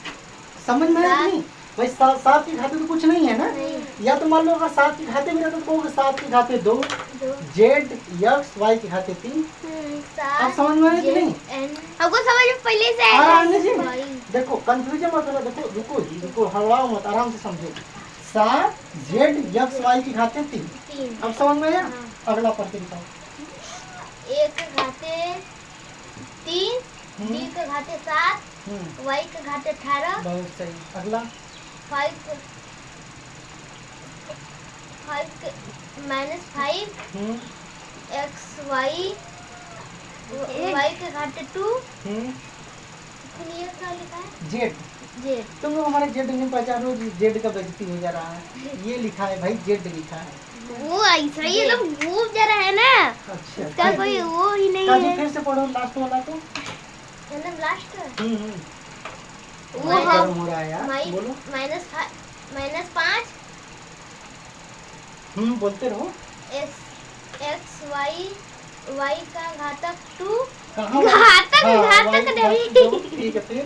[SPEAKER 1] समझ में आया कि नहीं? भाई 7 के घाते तो कुछ नहीं है ना।
[SPEAKER 2] नहीं।
[SPEAKER 1] या तो मान लो अगर 7 के घाते में रहता तो कहोगे 7 के घाते 2
[SPEAKER 2] 2
[SPEAKER 1] जेड एक्स वाई के घाते 3। अब
[SPEAKER 2] 7
[SPEAKER 1] समझ में आया कि नहीं?
[SPEAKER 2] एन
[SPEAKER 3] हमको समझ में पहले से
[SPEAKER 1] आ रहा
[SPEAKER 3] आया
[SPEAKER 1] है ना जी?
[SPEAKER 2] वाई
[SPEAKER 1] देखो कंफ्यूजन मत होना। देखो रुको जी, रुको, हड़वाओ मत, आराम से समझो। 7 जेड एक्स वाई के घाते 3।
[SPEAKER 2] 3
[SPEAKER 1] अब समझ में आया?
[SPEAKER 2] हाँ।
[SPEAKER 1] अगला पढ़ के दिखाओ।
[SPEAKER 2] एक के घाते 3 बी के घाते 7 वाई के घाते 18
[SPEAKER 1] बहुत सही। अगला
[SPEAKER 2] 5 माइनस 5 एक्स वाई वाई के घाटे 2। क्लियर क्या लिखा है?
[SPEAKER 1] जेड।
[SPEAKER 2] जेड
[SPEAKER 1] तुम लोग हमारे जेड नहीं पहचानो जी, जेड का बेइज्जती हो जा रहा है। ये लिखा है भाई, जेड लिखा है।
[SPEAKER 3] वो ऐसा ही लोग घूम जा रहा है ना,
[SPEAKER 1] अच्छा
[SPEAKER 3] इसका कोई वो ही नहीं
[SPEAKER 1] काजी
[SPEAKER 3] है।
[SPEAKER 1] फिर से पढ़ो लास्ट वाला तो।
[SPEAKER 2] है ना ब्लास्ट
[SPEAKER 3] वो
[SPEAKER 1] माइक
[SPEAKER 3] हम
[SPEAKER 1] गर्म हो रहा है यार, बोलो।
[SPEAKER 2] माइनस 5
[SPEAKER 1] बोलते रहो।
[SPEAKER 2] एक्स वाई वाई का घातक 2
[SPEAKER 1] कहाँ
[SPEAKER 3] घातक
[SPEAKER 1] हाँ,
[SPEAKER 3] घातक
[SPEAKER 1] वाई
[SPEAKER 3] नहीं।
[SPEAKER 1] दो, ठीक है। फिर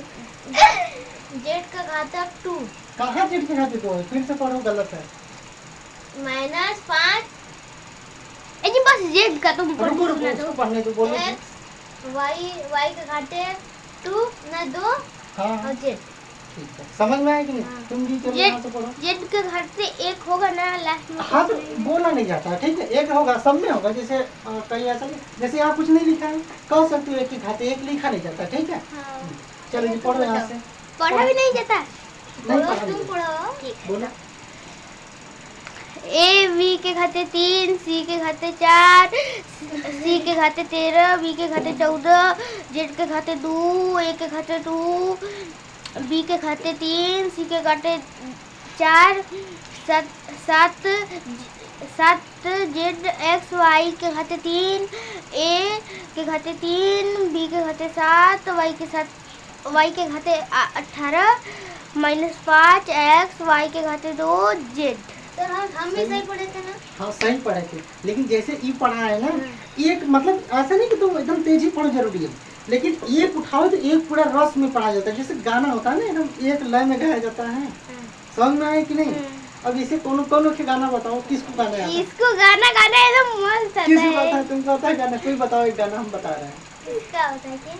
[SPEAKER 2] जेड का घातक 2
[SPEAKER 1] कहाँ जेड के घाते 2 है? फिर से पढ़ो, गलत है।
[SPEAKER 2] माइनस 5
[SPEAKER 3] ए जी बस जेड का तुम
[SPEAKER 1] रुको रुको,
[SPEAKER 3] सुना दो।
[SPEAKER 1] उसको पढ़ने दो, बोलो।
[SPEAKER 2] एक्स वाई वाई के घाटे 2 ना 2
[SPEAKER 1] हाँ
[SPEAKER 2] और जेड।
[SPEAKER 1] ठीक है, समझ में आया कि नहीं?
[SPEAKER 2] हाँ।
[SPEAKER 1] तुम भी चलो
[SPEAKER 3] जेड
[SPEAKER 1] यहाँ से पढ़ो।
[SPEAKER 3] जेड के घर से एक होगा ना लास्ट में।
[SPEAKER 1] हाँ तो बोला नहीं जाता, ठीक है। एक होगा, सब में होगा। जैसे कहीं ऐसा नहीं, जैसे यहाँ कुछ नहीं लिखा है, कह सकते हो एक के घाते एक लिखा नहीं जाता, ठीक है।
[SPEAKER 2] हाँ
[SPEAKER 1] चलो जी पढ़ो यहाँ से।
[SPEAKER 3] पढ़ा भी नहीं जाता।
[SPEAKER 1] नहीं
[SPEAKER 2] बोलो
[SPEAKER 1] पढ़ा
[SPEAKER 2] तुम
[SPEAKER 1] नहीं
[SPEAKER 2] पढ़ो।
[SPEAKER 3] ठीक है।
[SPEAKER 1] बोलो।
[SPEAKER 3] ए बी के घाते 3 सी के घाते 4 सी के घाते 13 बी के घाते 14 जेड के घाते 2 ए के घाते 2 बी के घाते 3 सी के घाते 4 7 जेड एक्स वाई के घाते 3 ए के घाते 3 बी के घाते 7 वाई के घाते 18 -5 एक्स वाई के घाते 2 जेड।
[SPEAKER 2] सर हम भी सही पढ़े थे ना?
[SPEAKER 1] हाँ सही पढ़े थे, लेकिन जैसे ई पढ़ा है ना, एक मतलब ऐसा नहीं कि तुम एकदम तेजी पढ़ो जरूरी है, लेकिन एक उठाओ तो एक पूरा रस में पढ़ा जाता है। जैसे गाना होता है ना, एकदम एक लय में गाया जाता है, समझ में आए कि नहीं? अब इसे कौन के गाना बताओ, किसको गाना आता है?
[SPEAKER 3] इसको गाना गाना एकदम मस्त आता
[SPEAKER 1] किसको आता
[SPEAKER 3] है।
[SPEAKER 1] है? तुमको आता है गाना? कोई बताओ एक गाना, हम बता रहे हैं।
[SPEAKER 2] किसका होता है कि?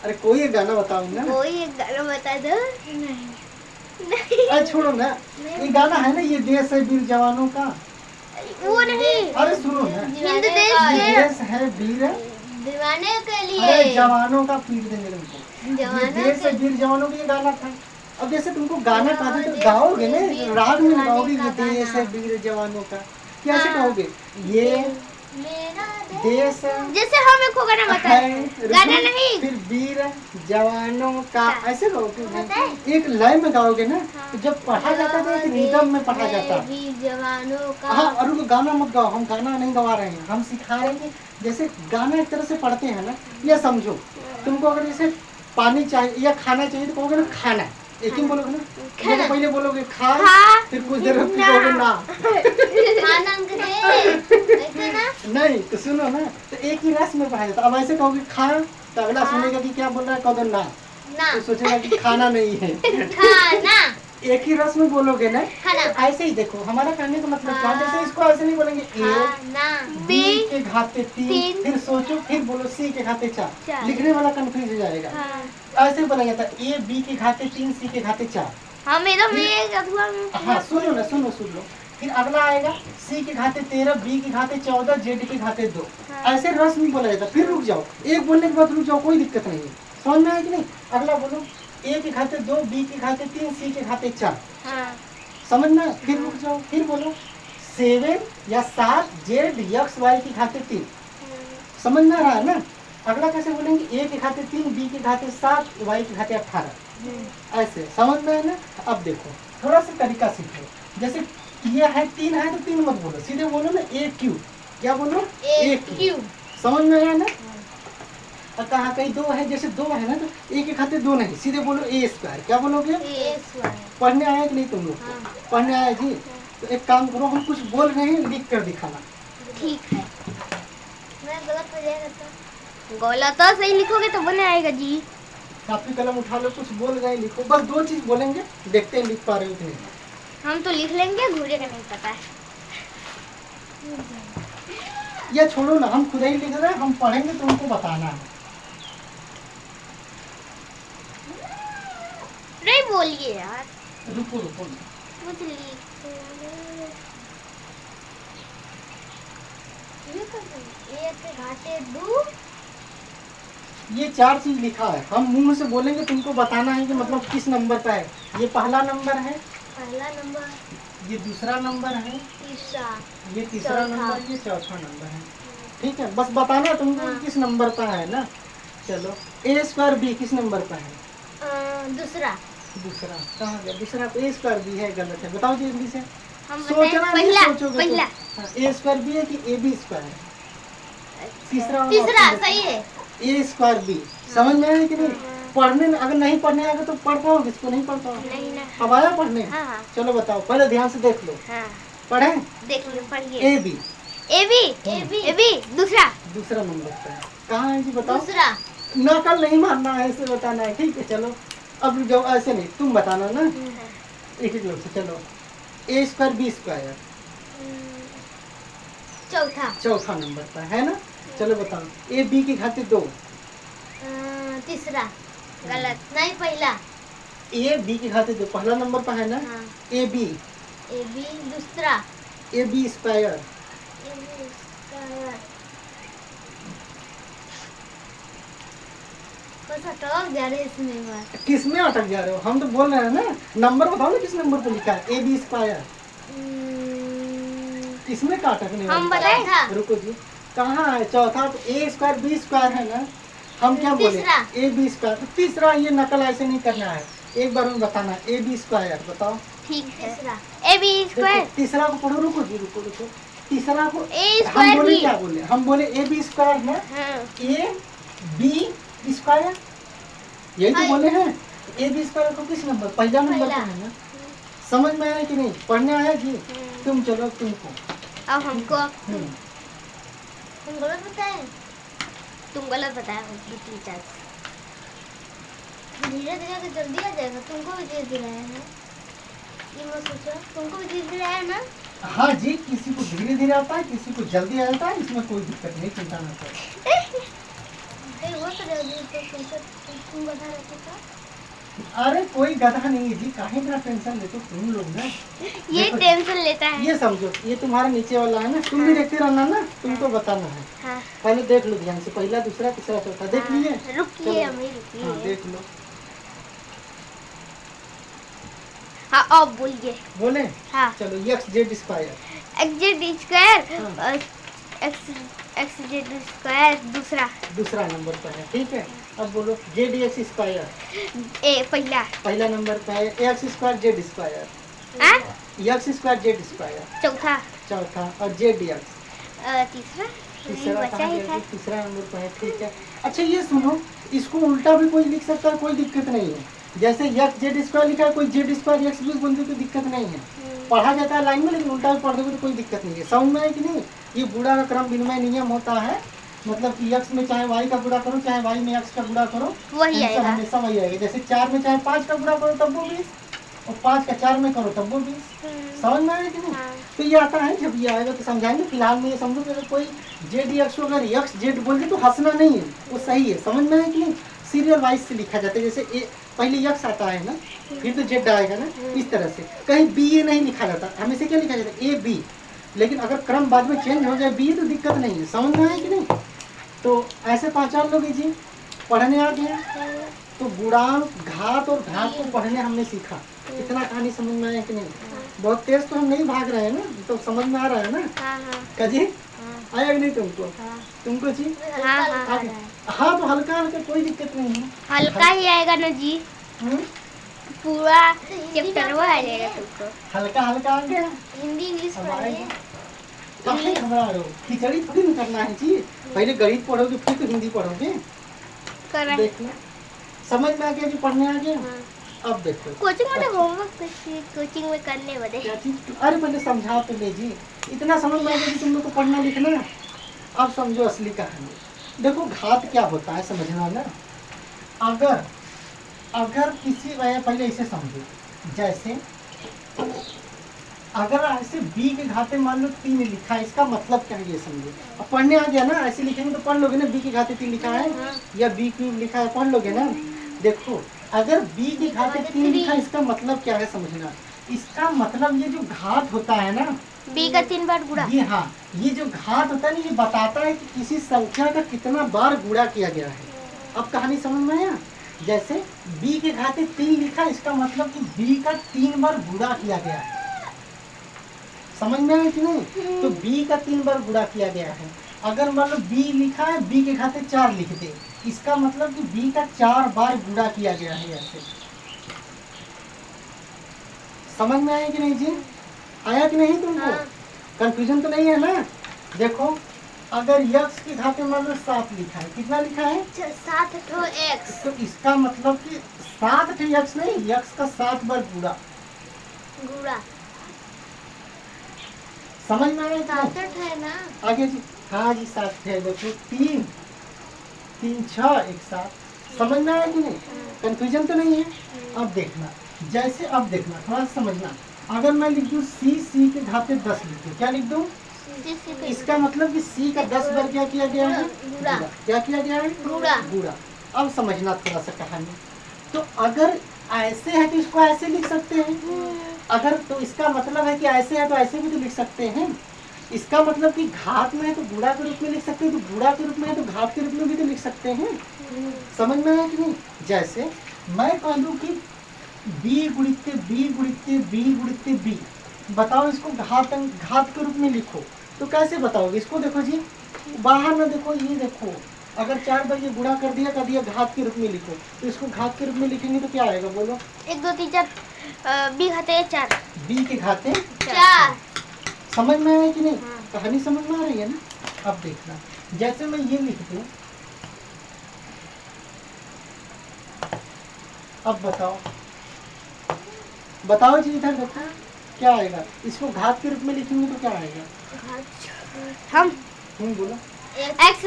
[SPEAKER 1] अरे कोई एक गाना बताओ ना।
[SPEAKER 3] कोई एक गाना बता दो।
[SPEAKER 2] नहीं
[SPEAKER 1] अरे छोड़ो ना, ये गाना है ना, ये देश है वीर जवानों का।
[SPEAKER 3] वो नहीं,
[SPEAKER 1] अरे सुनो ना,
[SPEAKER 3] हिंद देश
[SPEAKER 1] ये
[SPEAKER 3] के
[SPEAKER 1] देश है वीर,
[SPEAKER 2] दीवाने के
[SPEAKER 1] अरे
[SPEAKER 2] लिए
[SPEAKER 1] जवानों का पीट देंगे तुमको। ये
[SPEAKER 2] जवानों
[SPEAKER 1] देश है
[SPEAKER 2] के
[SPEAKER 1] वीर जवानों का ये गाना था। अब जैसे तुमको गाना गाते तो गाओगे ना, राग में गाओगे, ये देश है वीर जवानों का, कैसे कहोगे? ये
[SPEAKER 2] मेरा
[SPEAKER 1] देश
[SPEAKER 3] जैसे हम एक गाना बता
[SPEAKER 1] है,
[SPEAKER 3] गाना नहीं,
[SPEAKER 1] फिर वीर जवानों का, ऐसे गाओगे। एक लय में गाओगे ना, तो जब पढ़ा जाता था एक रिदम में पढ़ा जाता।
[SPEAKER 2] वीर जवानों का।
[SPEAKER 1] हाँ, और वो गाना मत गाओ, हम गाना नहीं गवा रहे हैं, हम सिखा रहे हैं। जैसे गाना एक तरह से पढ़ते हैं ना, ये समझो, तुमको अगर जैसे पानी चाहिए या खाना चाहिए तो कहोगे ना खाना, एक ही बोलोगे ना, जैसे पहले बोलोगे खा, फिर कुछ देर फिर कहोगे ना।
[SPEAKER 2] खाना अंक दे ऐसे ना।
[SPEAKER 1] नहीं तो सुनो ना, तो एक ही रस में पढ़ा जाता। अब ऐसे कहोगे खा, तो अगला सुनेगा कि क्या बोल रहा है, कहो ना,
[SPEAKER 2] ना
[SPEAKER 1] तो सोचेगा कि खाना नहीं है।
[SPEAKER 2] खाना
[SPEAKER 1] एक ही रस में बोलोगे ना,
[SPEAKER 2] खाना।
[SPEAKER 1] ऐसे ही देखो हमारा कहने का मतलब क्या है, जैसे इसको ऐसे नहीं बोलेंगे ए
[SPEAKER 2] खाना
[SPEAKER 1] बी के घाते 3, फिर सोचो, फिर बोलो सी के घाते 4, लिखने वाला कंफ्यूज हो जाएगा। ऐसे बोला जाता है ए बी के घाते 3 सी के घाते 4।
[SPEAKER 3] हम एकदम एक अधूरा में।
[SPEAKER 1] हाँ सुनो ना, सुन लो, फिर अगला आएगा सी के घाते 13, बी के घाते 14, जेड के घाते 2। ऐसे रस में बोला जाता है। फिर रुक जाओ, एक बोलने के बाद रुक जाओ, कोई दिक्कत नहीं है, समझ में आया कि नहीं? अगला बोलो ए के घाते 2, बी के घाते 3, सी के घाते 4, समझ में? फिर रुक जाओ, फिर बोलो 7 या 7 जेड एक्स वाई के घाते 3, समझ में आ रहा है ना? अगला कैसे बोलेंगे ए के घाते 3, बी के घाते 7, वाई के घाते 18, ऐसे समझ में है ना? अब देखो थोड़ा सा तरीका सीखो। जैसे ये है 3 है तो 3 मत बोलो, सीधे बोलो ना ए क्यू। क्या बोलो? ए क्यू। समझ में आया ना? और कहाँ कहीं 2 है, जैसे 2 है ना, तो ए के खाते 2 नहीं, सीधे बोलो ए स्क्वायर। क्या बोलोगे? पढ़ने आया कि नहीं तुम लोग को? पढ़ने आया जी? तो एक काम करो, हम कुछ बोल रहे हैं, लिख कर दिखाना।
[SPEAKER 3] ठीक है।
[SPEAKER 2] मैं गलत हो जाएगा तो?
[SPEAKER 3] गलत तो सही लिखोगे तो बने आएगा जी।
[SPEAKER 1] कापी कलम उठा लो, कुछ बोल रहे हैं लिखो, बस 2 चीज बोलेंगे, देखते हैं लिख पा रहे हो कि नहीं।
[SPEAKER 3] हम तो लिख लेंगे, घूरे का नहीं पता है।
[SPEAKER 1] या छोड़ो ना, हम खुद ही लिख रहे हैं, हम पढ़ेंगे तो उनको बताना है।
[SPEAKER 3] नहीं बोलिए यार,
[SPEAKER 1] रुको
[SPEAKER 3] कुछ लिखो।
[SPEAKER 2] एक के घाटे 2,
[SPEAKER 1] ये 4 चीज लिखा है, हम मुंह से बोलेंगे, तुमको बताना है कि मतलब किस नंबर पे है। ये पहला नंबर है,
[SPEAKER 2] पहला नंबर,
[SPEAKER 1] ये दूसरा नंबर है,
[SPEAKER 2] तीसरा,
[SPEAKER 1] ये तीसरा
[SPEAKER 2] चौथा।
[SPEAKER 1] नंबर, ये चौथा नंबर है। ठीक है, बस बताना तुमको
[SPEAKER 2] हाँ।
[SPEAKER 1] किस नंबर पे है ना। चलो ए स्क्वायर बी किस नंबर पे है?
[SPEAKER 2] दूसरा।
[SPEAKER 1] दूसरा कहाँ गया? दूसरा पे ए स्क्वायर बी है, गलत है, बताओ जल्दी से।
[SPEAKER 3] हम बताएं
[SPEAKER 1] सोचना नहीं,
[SPEAKER 3] पहला
[SPEAKER 1] सोचोगे
[SPEAKER 3] पहला
[SPEAKER 1] तो। ए स्क्वायर बी है कि ए बी स्क्वायर? तीसरा वाला
[SPEAKER 2] तीसरा
[SPEAKER 1] option
[SPEAKER 2] सही है।
[SPEAKER 1] ए स्क्वायर बी। समझ में आया कि नहीं? पढ़ने में अगर नहीं पढ़ने आएगा तो पढ़ पाओगे, इसको नहीं पढ़ पाओगे।
[SPEAKER 3] नहीं ना।
[SPEAKER 1] अब आया पढ़ने?
[SPEAKER 3] हाँ
[SPEAKER 1] चलो बताओ, पहले ध्यान से देख लो,
[SPEAKER 3] हाँ,
[SPEAKER 1] पढ़े?
[SPEAKER 3] देख लो, पढ़िए।
[SPEAKER 1] ए बी,
[SPEAKER 3] ए बी दूसरा।
[SPEAKER 1] दूसरा नंबर पे है। कहाँ है जी बताओ?
[SPEAKER 2] दूसरा।
[SPEAKER 1] नकल नहीं मारना है, ऐसे बताना है, ठीक है? चलो अब जो ऐसे नहीं, तुम बताना ना, एक एक लोग से। चलो ए स्क्वायर बी स्क्वायर
[SPEAKER 2] चौथा।
[SPEAKER 1] चौथा नंबर पर है ना? चलो बताओ ए बी की घाते 2,
[SPEAKER 2] तीसरा।
[SPEAKER 3] गलत।
[SPEAKER 2] नहीं, पहला।
[SPEAKER 1] ए बी की घाते 2 पहला नंबर पर है ना?
[SPEAKER 2] हाँ।
[SPEAKER 1] ए बी
[SPEAKER 2] दूसरा।
[SPEAKER 1] ए बी स्क्वायर,
[SPEAKER 2] बस अटक जा रहे इसमें बस।
[SPEAKER 1] किस में अटक जा रहे हो? हम तो बोल रहे हैं ना, नंबर बताओ ना, किस नंबर पे लिखा है ए बी स्क्वायर? इसमें का अटकने
[SPEAKER 3] हम
[SPEAKER 1] वाला?
[SPEAKER 3] बताएं?
[SPEAKER 2] चौथा।
[SPEAKER 1] रुको जी, कहाँ है चौथा? तो ए स्क्वायर बी स्क्वायर है ना, हम क्या बोले?
[SPEAKER 2] तीसरा।
[SPEAKER 1] A B square. तो तीसरा, ये नकल ऐसे नहीं करना है। एक बार में बताना ए बी स्क्वायर बताओ।
[SPEAKER 3] ठीक है।
[SPEAKER 2] तीसरा
[SPEAKER 3] ए बी स्क्वायर
[SPEAKER 1] देखो, तीसरा को पढ़ो, रुको जी रुको रुको। तीसरा को
[SPEAKER 3] ए
[SPEAKER 1] हम
[SPEAKER 3] स्क्वायर
[SPEAKER 1] बोले
[SPEAKER 3] भी।
[SPEAKER 1] क्या बोले, हम बोले ए बी स्क्वायर है
[SPEAKER 3] हाँ
[SPEAKER 1] ए बी स्क्वायर, यही तो
[SPEAKER 2] हाँ।
[SPEAKER 1] बोले हैं। ए बी स्क्वायर को किस नंबर, पहला नंबर
[SPEAKER 2] पहला।
[SPEAKER 1] पे है ना। समझ में आया कि नहीं, पढ़ने आया जी। तुम चलो तुमको
[SPEAKER 3] अब हमको
[SPEAKER 2] तुम गलत बताए।
[SPEAKER 3] तुम गलत बताया टीचर।
[SPEAKER 2] धीरे धीरे तो जल्दी आ जाएगा। तुमको भी धीरे धीरे आया ना, ये मत सोचो। तुमको भी धीरे धीरे आया ना।
[SPEAKER 1] हाँ जी, किसी को धीरे धीरे आता है, किसी को जल्दी आ जाता है, इसमें कोई दिक्कत नहीं, चिंता ना करो।
[SPEAKER 2] कहीं हो तो जल्दी तो तुम बता रहे थे।
[SPEAKER 1] अरे कोई गधा नहीं है जी, काहे इतना टेंशन लेते हो तुम लोग ना।
[SPEAKER 3] ये
[SPEAKER 1] देखो,
[SPEAKER 3] टेंशन लेता है।
[SPEAKER 1] ये समझो, ये तुम्हारा नीचे वाला है ना, तुम भी देखते रहना ना, तुमको बताना है।
[SPEAKER 3] हाँ
[SPEAKER 1] पहले देख लो ध्यान से, पहला दूसरा तीसरा चौथा देख लिए।
[SPEAKER 3] रुकिए
[SPEAKER 1] चलो।
[SPEAKER 3] अम्मी
[SPEAKER 1] हाँ
[SPEAKER 3] रुकिए।
[SPEAKER 1] देख लो,
[SPEAKER 3] हाँ अब बोलिए।
[SPEAKER 1] बोले
[SPEAKER 3] हाँ
[SPEAKER 1] चलो x Z square.
[SPEAKER 3] X Z square
[SPEAKER 1] हाँ।
[SPEAKER 3] एक्स जेड स्क्वायर दूसरा
[SPEAKER 1] दूसरा नंबर पर है, ठीक है। अब बोलो जेड एक्स स्क्वायर,
[SPEAKER 3] ए पहला
[SPEAKER 1] पहला नंबर पर है। एक्स स्क्वायर जेड स्क्वायर,
[SPEAKER 3] आ
[SPEAKER 1] एक्स स्क्वायर जेड स्क्वायर
[SPEAKER 3] चौथा
[SPEAKER 1] चौथा, और जेड एक्स
[SPEAKER 3] तीसरा
[SPEAKER 1] तीसरा
[SPEAKER 3] बचा
[SPEAKER 1] कहाँ
[SPEAKER 3] ही
[SPEAKER 1] गया
[SPEAKER 3] था।
[SPEAKER 1] जी? तीसरा नंबर पर है, ठीक है। अच्छा ये सुनो, इसको उल्टा भी कोई लिख सकता है, कोई दिक्कत नहीं है। जैसे एक्स जेड स्क्वायर लिखा है, कोई जेड स्क्वायर एक्स भी बोल दे तो दिक्कत नहीं है, पढ़ा जाता है लाइन में, लेकिन उल्टा भी पढ़ दोगे तो कोई दिक्कत नहीं है। समझ में आए कि नहीं। ये गुणा का क्रम विनिमय नियम होता है, मतलब कि एक्स में चाहे वाई का गुणा करो, चाहे वाई में एक्स का गुणा करो,
[SPEAKER 3] वही
[SPEAKER 1] आंसर
[SPEAKER 3] आएगा।
[SPEAKER 1] हमेशा वही आएगा। जैसे 4 में चाहे 5 का गुणा करो तब वो 20, और 5 का 4 में करो तब वो 20। समझ में आया कि नहीं।
[SPEAKER 3] हाँ।
[SPEAKER 1] तो ये आता है, जब ये आएगा तो समझाएंगे। फिलहाल में ये समझो कि अगर कोई जेड एक्स को अगर एक्स जेड बोल दे तो हंसना नहीं है, वो सही है। समझ में आया कि नहीं। सीरियल वाइज से लिखा जाता है, जैसे ए पहले एक्स आता है ना, फिर तो जेड आएगा ना, इस तरह से। कहीं बी ए नहीं लिखा जाता, हमेशा क्या लिखा जाता है ए बी, लेकिन अगर क्रम बाद में चेंज हो जाए बी तो दिक्कत नहीं है। समझ में आया कि नहीं। तो ऐसे पहचान लोगे जी, पढ़ने आ गया। तो गुणांक घात और घात को पढ़ने हमने सीखा, इतना कहानी समझ में आया कि नहीं। बहुत तेज तो हम नहीं भाग रहे हैं ना, तो समझ में आ रहा है ना।
[SPEAKER 3] हाँ हाँ
[SPEAKER 1] क्या जी,
[SPEAKER 3] हाँ
[SPEAKER 1] आया कि नहीं तुमको,
[SPEAKER 3] हाँ
[SPEAKER 1] तुमको जी।
[SPEAKER 3] हाँ हाँ
[SPEAKER 1] हाँ तो हल्का हल्का कोई दिक्कत नहीं है।
[SPEAKER 3] हल्का ही आएगा ना जी,
[SPEAKER 1] हम्म?
[SPEAKER 3] पूरा चैप्टर वो आ जाएगा तुमको।
[SPEAKER 1] हल्का हल्का आ गया।
[SPEAKER 2] हिंदी इंग्लिश
[SPEAKER 1] अब
[SPEAKER 2] पढ़िए।
[SPEAKER 1] आएगा। काहे घबरा रहे हो, खिचड़ी थोड़ी ना करना है जी। पहले गणित पढ़ोगे फिर तो हिंदी पढ़ोगे।
[SPEAKER 3] कर रहे
[SPEAKER 1] देख लो, समझ में आ गया कि पढ़ने आ गया।
[SPEAKER 3] हाँ।
[SPEAKER 1] अब देखो
[SPEAKER 3] कोचिंग में होमवर्क कोचिंग में करने वाले।
[SPEAKER 1] क्या चीज, अरे पहले समझा तो ले जी। इतना समझ में आ गया कि तुम लोग को पढ़ना लिखना है। अब समझो असली कहानी। देखो घात क्या होता है समझना ना। अगर किसी पहले इसे समझो, जैसे अगर ऐसे b के घाते मान लो 3 लिखा है, इसका मतलब क्या है ये समझो। अब पढ़ने आ गया ना, ऐसे लिखेंगे तो पढ़ लोगे ना, b के घाते 3 लिखा है या b क्यूब लिखा है, पढ़ लोगे ना। देखो अगर b के घाते 3 लिखा है, इसका मतलब क्या है समझना। इसका मतलब ये जो घात होता है ना,
[SPEAKER 3] बी का 3 बार गुणा।
[SPEAKER 1] ये हाँ, ये जो घात होता है ना, ये बताता है कि किसी संख्या का कितना बार गुणा किया गया है। अब कहानी समझ में आया। जैसे b के घाते 3 लिखा, इसका मतलब कि b का 3 बार गुणा किया गया है। समझ में आया कि नहीं। तो b का 3 बार गुणा किया गया है। अगर मान लो b लिखा है, b के घाते 4 लिख दे, इसका मतलब कि b का 4 बार गुणा किया गया है। ऐसे समझ में आया कि नहीं जी, आया कि नहीं तुमको।
[SPEAKER 2] हाँ।
[SPEAKER 1] कंफ्यूजन तो नहीं है ना। देखो अगर x के घाते मान लो 7 लिखा है, कितना लिखा है
[SPEAKER 2] 7 ठो एक्स
[SPEAKER 1] तो इसका मतलब कि 7 थे x नहीं, x का 7 बार गुणा।
[SPEAKER 2] गुड़ा
[SPEAKER 1] समझ में आया कि
[SPEAKER 2] 7 है ना।
[SPEAKER 1] आगे जी। हाँ जी 7 थे। देखो 3 3 6 1 7। समझ में आया कि नहीं, कंफ्यूजन तो नहीं है। अब देखना, जैसे अब देखना थोड़ा सा समझना। अगर मैं लिख दूँ c के घाते 10 लिख दूँ, क्या लिख दूँ, इसका मतलब कि c का 10 बार क्या किया गया है
[SPEAKER 2] गुणा।
[SPEAKER 1] क्या किया गया है
[SPEAKER 2] गुणा।
[SPEAKER 1] गुणा। अब समझना थोड़ा सा कहानी। तो अगर ऐसे है तो इसको ऐसे लिख सकते हैं। अगर तो इसका मतलब है कि ऐसे है तो ऐसे भी तो लिख सकते हैं। इसका मतलब कि घात में है तो गुणा के रूप में लिख सकते हैं, तो गुणा के रूप में है तो घात के रूप में भी तो लिख सकते हैं। समझ में आया कि नहीं। जैसे मैं कह दूं कि b गुणित b गुणित b गुणित b, बताओ इसको घात के रूप में लिखो तो कैसे बताओगे इसको। देखो जी बाहर ना देखो, ये देखो अगर 4 बार ये गुणा कर दिया घात के रूप में लिखो, तो इसको घात के रूप में लिखेंगे तो क्या आएगा बोलो?
[SPEAKER 3] 1 2 3 4 बी घाते 4
[SPEAKER 1] बी के घाते
[SPEAKER 2] 4।
[SPEAKER 1] समझ में आया कि नहीं?
[SPEAKER 3] हाँ।
[SPEAKER 1] कहानी समझ में आ रही है ना? अब देखना, जैसे मैं ये लिख दूं, अब बताओ जी, इधर देखो क्या आएगा? इसको घात के रूप में लिखेंगे तो क्या आएगा?
[SPEAKER 3] हम
[SPEAKER 1] बोलो।
[SPEAKER 3] x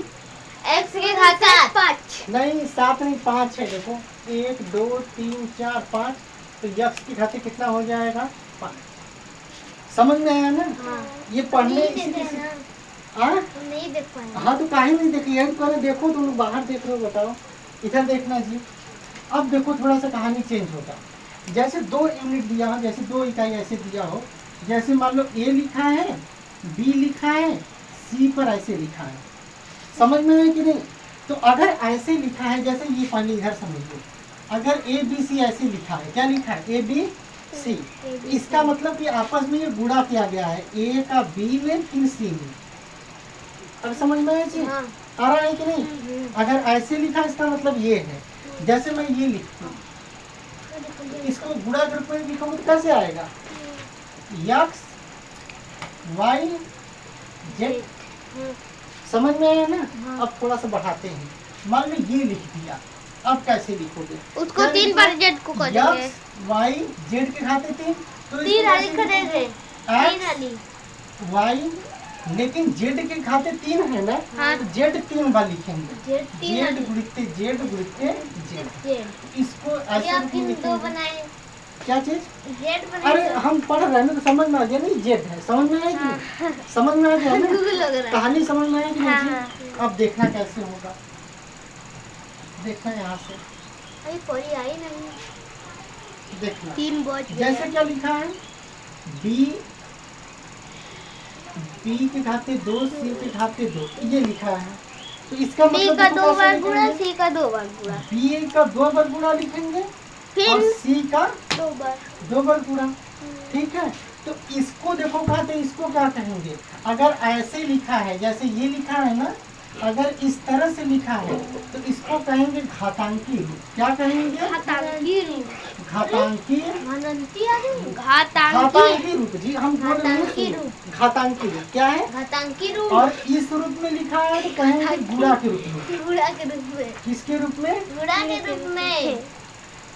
[SPEAKER 3] के घाते 5
[SPEAKER 1] नहीं 7 नहीं 5 है। देखो 1 2 3 4 5, तो यक्स के घाते कितना हो जाएगा? 5। समझ में आया ना?
[SPEAKER 3] हाँ।
[SPEAKER 1] ये पढ़ने
[SPEAKER 2] नहीं देखे ना,
[SPEAKER 1] हाँ
[SPEAKER 2] नहीं देख पाए।
[SPEAKER 1] हाँ, तो काहे नहीं देखी? यही पहले देखो, तुम लोग बाहर देख रहे हो, बताओ इधर देखना जी। अब देखो थोड़ा सा कहानी चेंज होगा। जैसे 2 यूनिट दिया हो, जैसे 2 इकाई ऐसे दिया हो, जैसे मान लो ए लिखा है, बी लिखा है, सी पर ऐसे लिखा है। समझ में आया कि नहीं? तो अगर ऐसे लिखा है, जैसे ये पहले इधर समझ लो, अगर ए बी सी ऐसे लिखा है, क्या लिखा है? ए बी सी, इसका मतलब कि आपस में ये गुणा किया गया है, ए का बी में फिर सी में। अब समझ में आया जी?
[SPEAKER 2] हाँ।
[SPEAKER 1] आ रहा है कि नहीं? अगर ऐसे लिखा इसका मतलब ये है। जैसे मैं ये लिखता हूँ, इसको गुणा के रूप में लिखूंगा तो कैसे आएगा? X Y Z. समझ में आया ना? अब थोड़ा सा बढ़ाते हैं। मान लो ये लिख दिया, अब कैसे लिखोगे?
[SPEAKER 3] उसको 3 बार जेड को कर देंगे।
[SPEAKER 1] एक्स वाई जेड के खाते 3, तो
[SPEAKER 2] 3 वाली कर देंगे, 3
[SPEAKER 1] एक्स
[SPEAKER 2] वाली।
[SPEAKER 1] वाई, लेकिन जेड के खाते 3 है ना?
[SPEAKER 3] हाँ।
[SPEAKER 1] तो जेड 3 बार लिखेंगे।
[SPEAKER 2] जेड 3
[SPEAKER 1] जेड
[SPEAKER 2] वाली।
[SPEAKER 1] गुणित जेड गुणित जेड।
[SPEAKER 2] जेड।
[SPEAKER 1] इसको
[SPEAKER 2] या
[SPEAKER 1] ऐसे रूप में
[SPEAKER 2] फिर 2
[SPEAKER 1] लिखेंगे।
[SPEAKER 2] बनाए,
[SPEAKER 1] क्या चीज?
[SPEAKER 2] जेड
[SPEAKER 1] अरे
[SPEAKER 2] बनाए।
[SPEAKER 1] हम पढ़ रहे हैं ना, तो समझ में आ गया नहीं? जेड है, समझ में आया कि नहीं? समझ में आ गया ना?
[SPEAKER 2] गूगल लग रहा है।
[SPEAKER 1] कहानी समझ में आया कि
[SPEAKER 3] हाँ,
[SPEAKER 1] नहीं?
[SPEAKER 3] हाँ।
[SPEAKER 1] अब देखना कैसे होगा, देखना यहाँ से,
[SPEAKER 2] अभी पढ़ी आई नहीं।
[SPEAKER 1] देखना
[SPEAKER 3] 3 बच
[SPEAKER 1] जैसे क्या लिखा है? बी के खाते 2, सी के खाते 2, ये लिखा है। तो इसका
[SPEAKER 3] बी
[SPEAKER 1] मतलब
[SPEAKER 3] का
[SPEAKER 1] देखो
[SPEAKER 3] 2
[SPEAKER 1] कैसे
[SPEAKER 3] बार गुणा,
[SPEAKER 1] लिखेंगे?
[SPEAKER 3] सी का 2 बार गुणा,
[SPEAKER 1] बी का 2 बार गुणा लिखेंगे
[SPEAKER 3] फिर
[SPEAKER 1] और सी का
[SPEAKER 3] 2 बार।
[SPEAKER 1] 2 बार गुणा। ठीक है, तो इसको देखो कहते हैं, इसको क्या कहेंगे? अगर ऐसे लिखा है, जैसे ये लिखा है ना, अगर इस तरह से लिखा है तो इसको कहेंगे घातांकी रूप। क्या कहेंगे?
[SPEAKER 3] घातांकी रूप।
[SPEAKER 1] घातांकी
[SPEAKER 2] अनंती आ गई।
[SPEAKER 3] घातांकी
[SPEAKER 1] घातांकी रूप जी, हम बोल रहे हैं
[SPEAKER 2] घातांकी
[SPEAKER 1] सुनो।
[SPEAKER 2] रूप।
[SPEAKER 1] घातांकी रूप क्या है?
[SPEAKER 2] घातांकी रूप।
[SPEAKER 1] और इस रूप में लिखा है तो कहेंगे गुणा के रूप में।
[SPEAKER 2] गुणा के रूप में।
[SPEAKER 1] किसके रूप में?
[SPEAKER 2] गुणा के रूप में।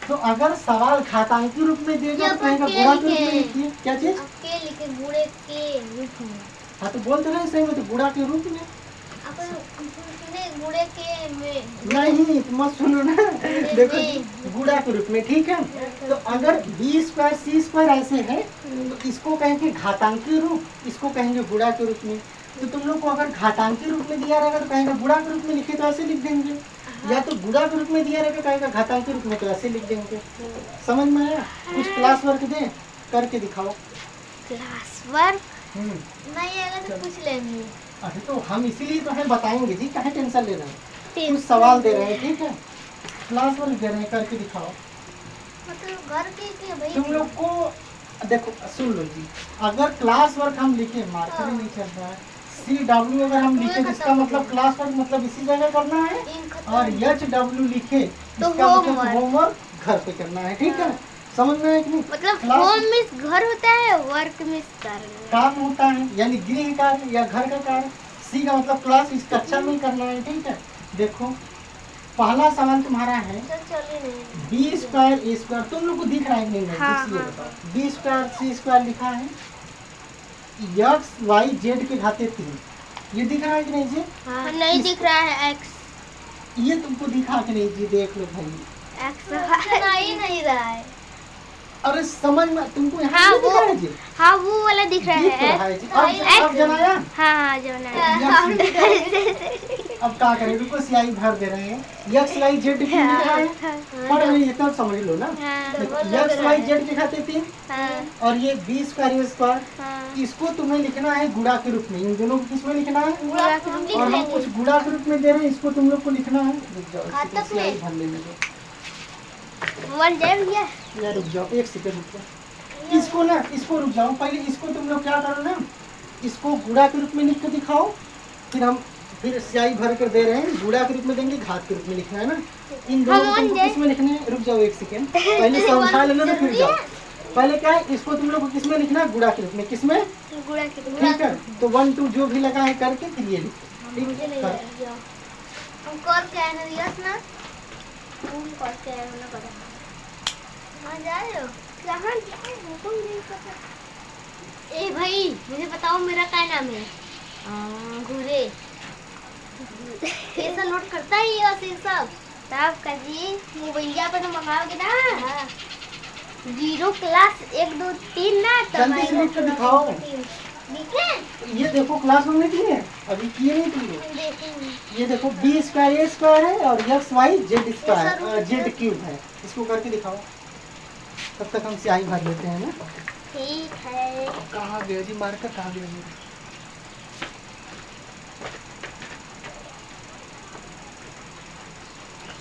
[SPEAKER 1] तो अगर सवाल घातांकी रूप में देगा
[SPEAKER 2] ये
[SPEAKER 1] तो कहेंगे
[SPEAKER 2] अपन
[SPEAKER 1] गुणा
[SPEAKER 2] के
[SPEAKER 1] के रूप में
[SPEAKER 2] लिखे।
[SPEAKER 1] लिखिए। क्या चीज?
[SPEAKER 2] अब के लिखे गुणे के रूप में।
[SPEAKER 1] हाँ तो बोलते रहे सही में, तो गुणा के रूप में।
[SPEAKER 2] अपन सुने गुणे के में।
[SPEAKER 1] नहीं तुम मत सुनो ना, देखो गुणा के रूप में। ठीक है, तो अगर बी स्क्वायर सी स्क्वायर ऐसे है तो इसको कहेंगे घातांकी रूप, इसको कहेंगे गुणा के रूप में। तो तुम लोग को अगर घातांकी रूप में दिया रहेगा तो कहेंगे गुणा के रूप में लिखे, तो ऐसे लिख देंगे। या तो गुणा के रूप में दिया रहेगा कहेगा घातांकी रूप में, तो ऐसे लिख देंगे। समझ में आया? कुछ क्लास वर्क दे करके दिखाओ।
[SPEAKER 3] क्लास वर्क
[SPEAKER 2] नहीं आएगा तो पूछ लेंगे।
[SPEAKER 1] अरे तो हम इसीलिए तो है बताएंगे जी, काहे टेंशन ले रहे हैं? कुछ सवाल दे रहे हैं, ठीक है, क्लास वर्क दे रहे हैं, करके दिखाओ।
[SPEAKER 2] मतलब घर के भाई
[SPEAKER 1] तुम लोग को देखो सुन लो जी, अगर क्लास वर्क हम लिखे, मार्कर नहीं चल रहा है, CW अगर हम लिखे तो इसका मतलब क्लास वर्क मतलब इसी जगह करना है, और HW लिखे
[SPEAKER 3] तो
[SPEAKER 1] इसका मतलब
[SPEAKER 3] homework।
[SPEAKER 1] होमवर्क घर पे करना है। ठीक है, समझ में आया कि नहीं?
[SPEAKER 3] मतलब
[SPEAKER 1] Class-
[SPEAKER 3] होम मीन्स घर होता है, वर्क मीन्स करना।
[SPEAKER 1] काम होता है, यानी गृह कार्य या घर का कार्य। सी का मतलब क्लास, इस कक्षा में करना है। ठीक है, देखो पहला सवाल तुम्हारा है
[SPEAKER 2] चले नहीं।
[SPEAKER 1] बी स्क्वायर ए स्क्वायर, तुम लोग को दिख रहा है कि नहीं?
[SPEAKER 3] हाँ,
[SPEAKER 1] देखिए
[SPEAKER 3] हाँ।
[SPEAKER 1] बताओ, बी स्क्वायर सी स्क्वायर लिखा है, एक्स वाई जेड के घाते 3, ये दिख रहा है कि नहीं जी?
[SPEAKER 3] हाँ, नहीं दिख रहा है एक्स।
[SPEAKER 1] ये तुमको दिखा कि नहीं जी? देख लो भाई,
[SPEAKER 3] एक्स
[SPEAKER 2] सुना ही नहीं रहा है।
[SPEAKER 1] अरे समझ में तुमको यहाँ
[SPEAKER 3] हाँ,
[SPEAKER 1] नहीं दिख
[SPEAKER 3] वो-
[SPEAKER 1] रहा है जी?
[SPEAKER 3] हाँ वो वाला दिख रहा
[SPEAKER 1] दिख तो रहा
[SPEAKER 3] है।
[SPEAKER 1] है जी। अब जनाया,
[SPEAKER 3] हाँ जो ना
[SPEAKER 1] अब क्या करें, रुको सियाही भर दे रहे हैं। एक्स वाई जेड के लिख रहा है, पढ़ रहे हैं तब समझ लो ना। देखो एक्स वाई जेड के खाते 3 और ये बी स्क्वायर ए स्क्वायर, इसको तुम्हें लिखना है गुणा के रूप में। इन दोनों को किसमें लिखना है?
[SPEAKER 2] गुणा हम लिख
[SPEAKER 1] और हम
[SPEAKER 2] लेंगे।
[SPEAKER 1] कुछ गुणा के रूप में दे रहे हैं, इसको तुम लोग को लिखना है। रुक जाओ,
[SPEAKER 2] खातक में।
[SPEAKER 1] सियाही भर लेने दो
[SPEAKER 3] मोबाइल जाए भैया।
[SPEAKER 1] यार, रुक जाओ एक सेकंड रुक जाओ। इसको ना, इसको रुक जाओ, पहले इसको तुम लोग क्या करो ना, इसको गुणा के रूप में लिख के दिखाओ, फिर हम फिर स्याही भर कर दे रहे हैं, गुणा के रूप में देंगे, घात के रूप में लिखना है ना। इन दोनों को तुमको किस में लिखने है? रुक जाओ एक सेकेंड, पहले समझा लेना तो फिर जाओ। पहले क्या है, इसको तुम लोग को किस में लिखना है? गुणा के रूप में। किस में?
[SPEAKER 3] गुणा के रूप
[SPEAKER 1] ठीक है, तो 1 2 जो भी लगा है करके फिर ये लिखो।
[SPEAKER 3] मुझे नहीं
[SPEAKER 1] कर।
[SPEAKER 3] आया। हम कर के आए ना यस ना, हम कर के आए ना कर। कहाँ जा रहे हो? कहाँ जा रहे हो? हमको नहीं पता। ए भाई मुझे बताओ मेरा क्या नाम है? घूरे। ऐसा नोट करता है ये और सब तब का जी मोबाइलिया पर तो मंगाओगे ना। हाँ। 0 क्लास 1 2 3 ना तो
[SPEAKER 1] जल्दी से लिख कर दिखाओ।
[SPEAKER 3] लिखे
[SPEAKER 1] ये देखो क्लास में किए हैं, अभी किए नहीं तुम लोग। ये देखो b स्क्वायर a स्क्वायर है और x y z square z cube है। इसको करके दिखाओ, तब तक हम स्याही भर लेते हैं ना।
[SPEAKER 3] ठीक है।
[SPEAKER 1] कहाँ गया जी मार्कर, कहाँ गया जी?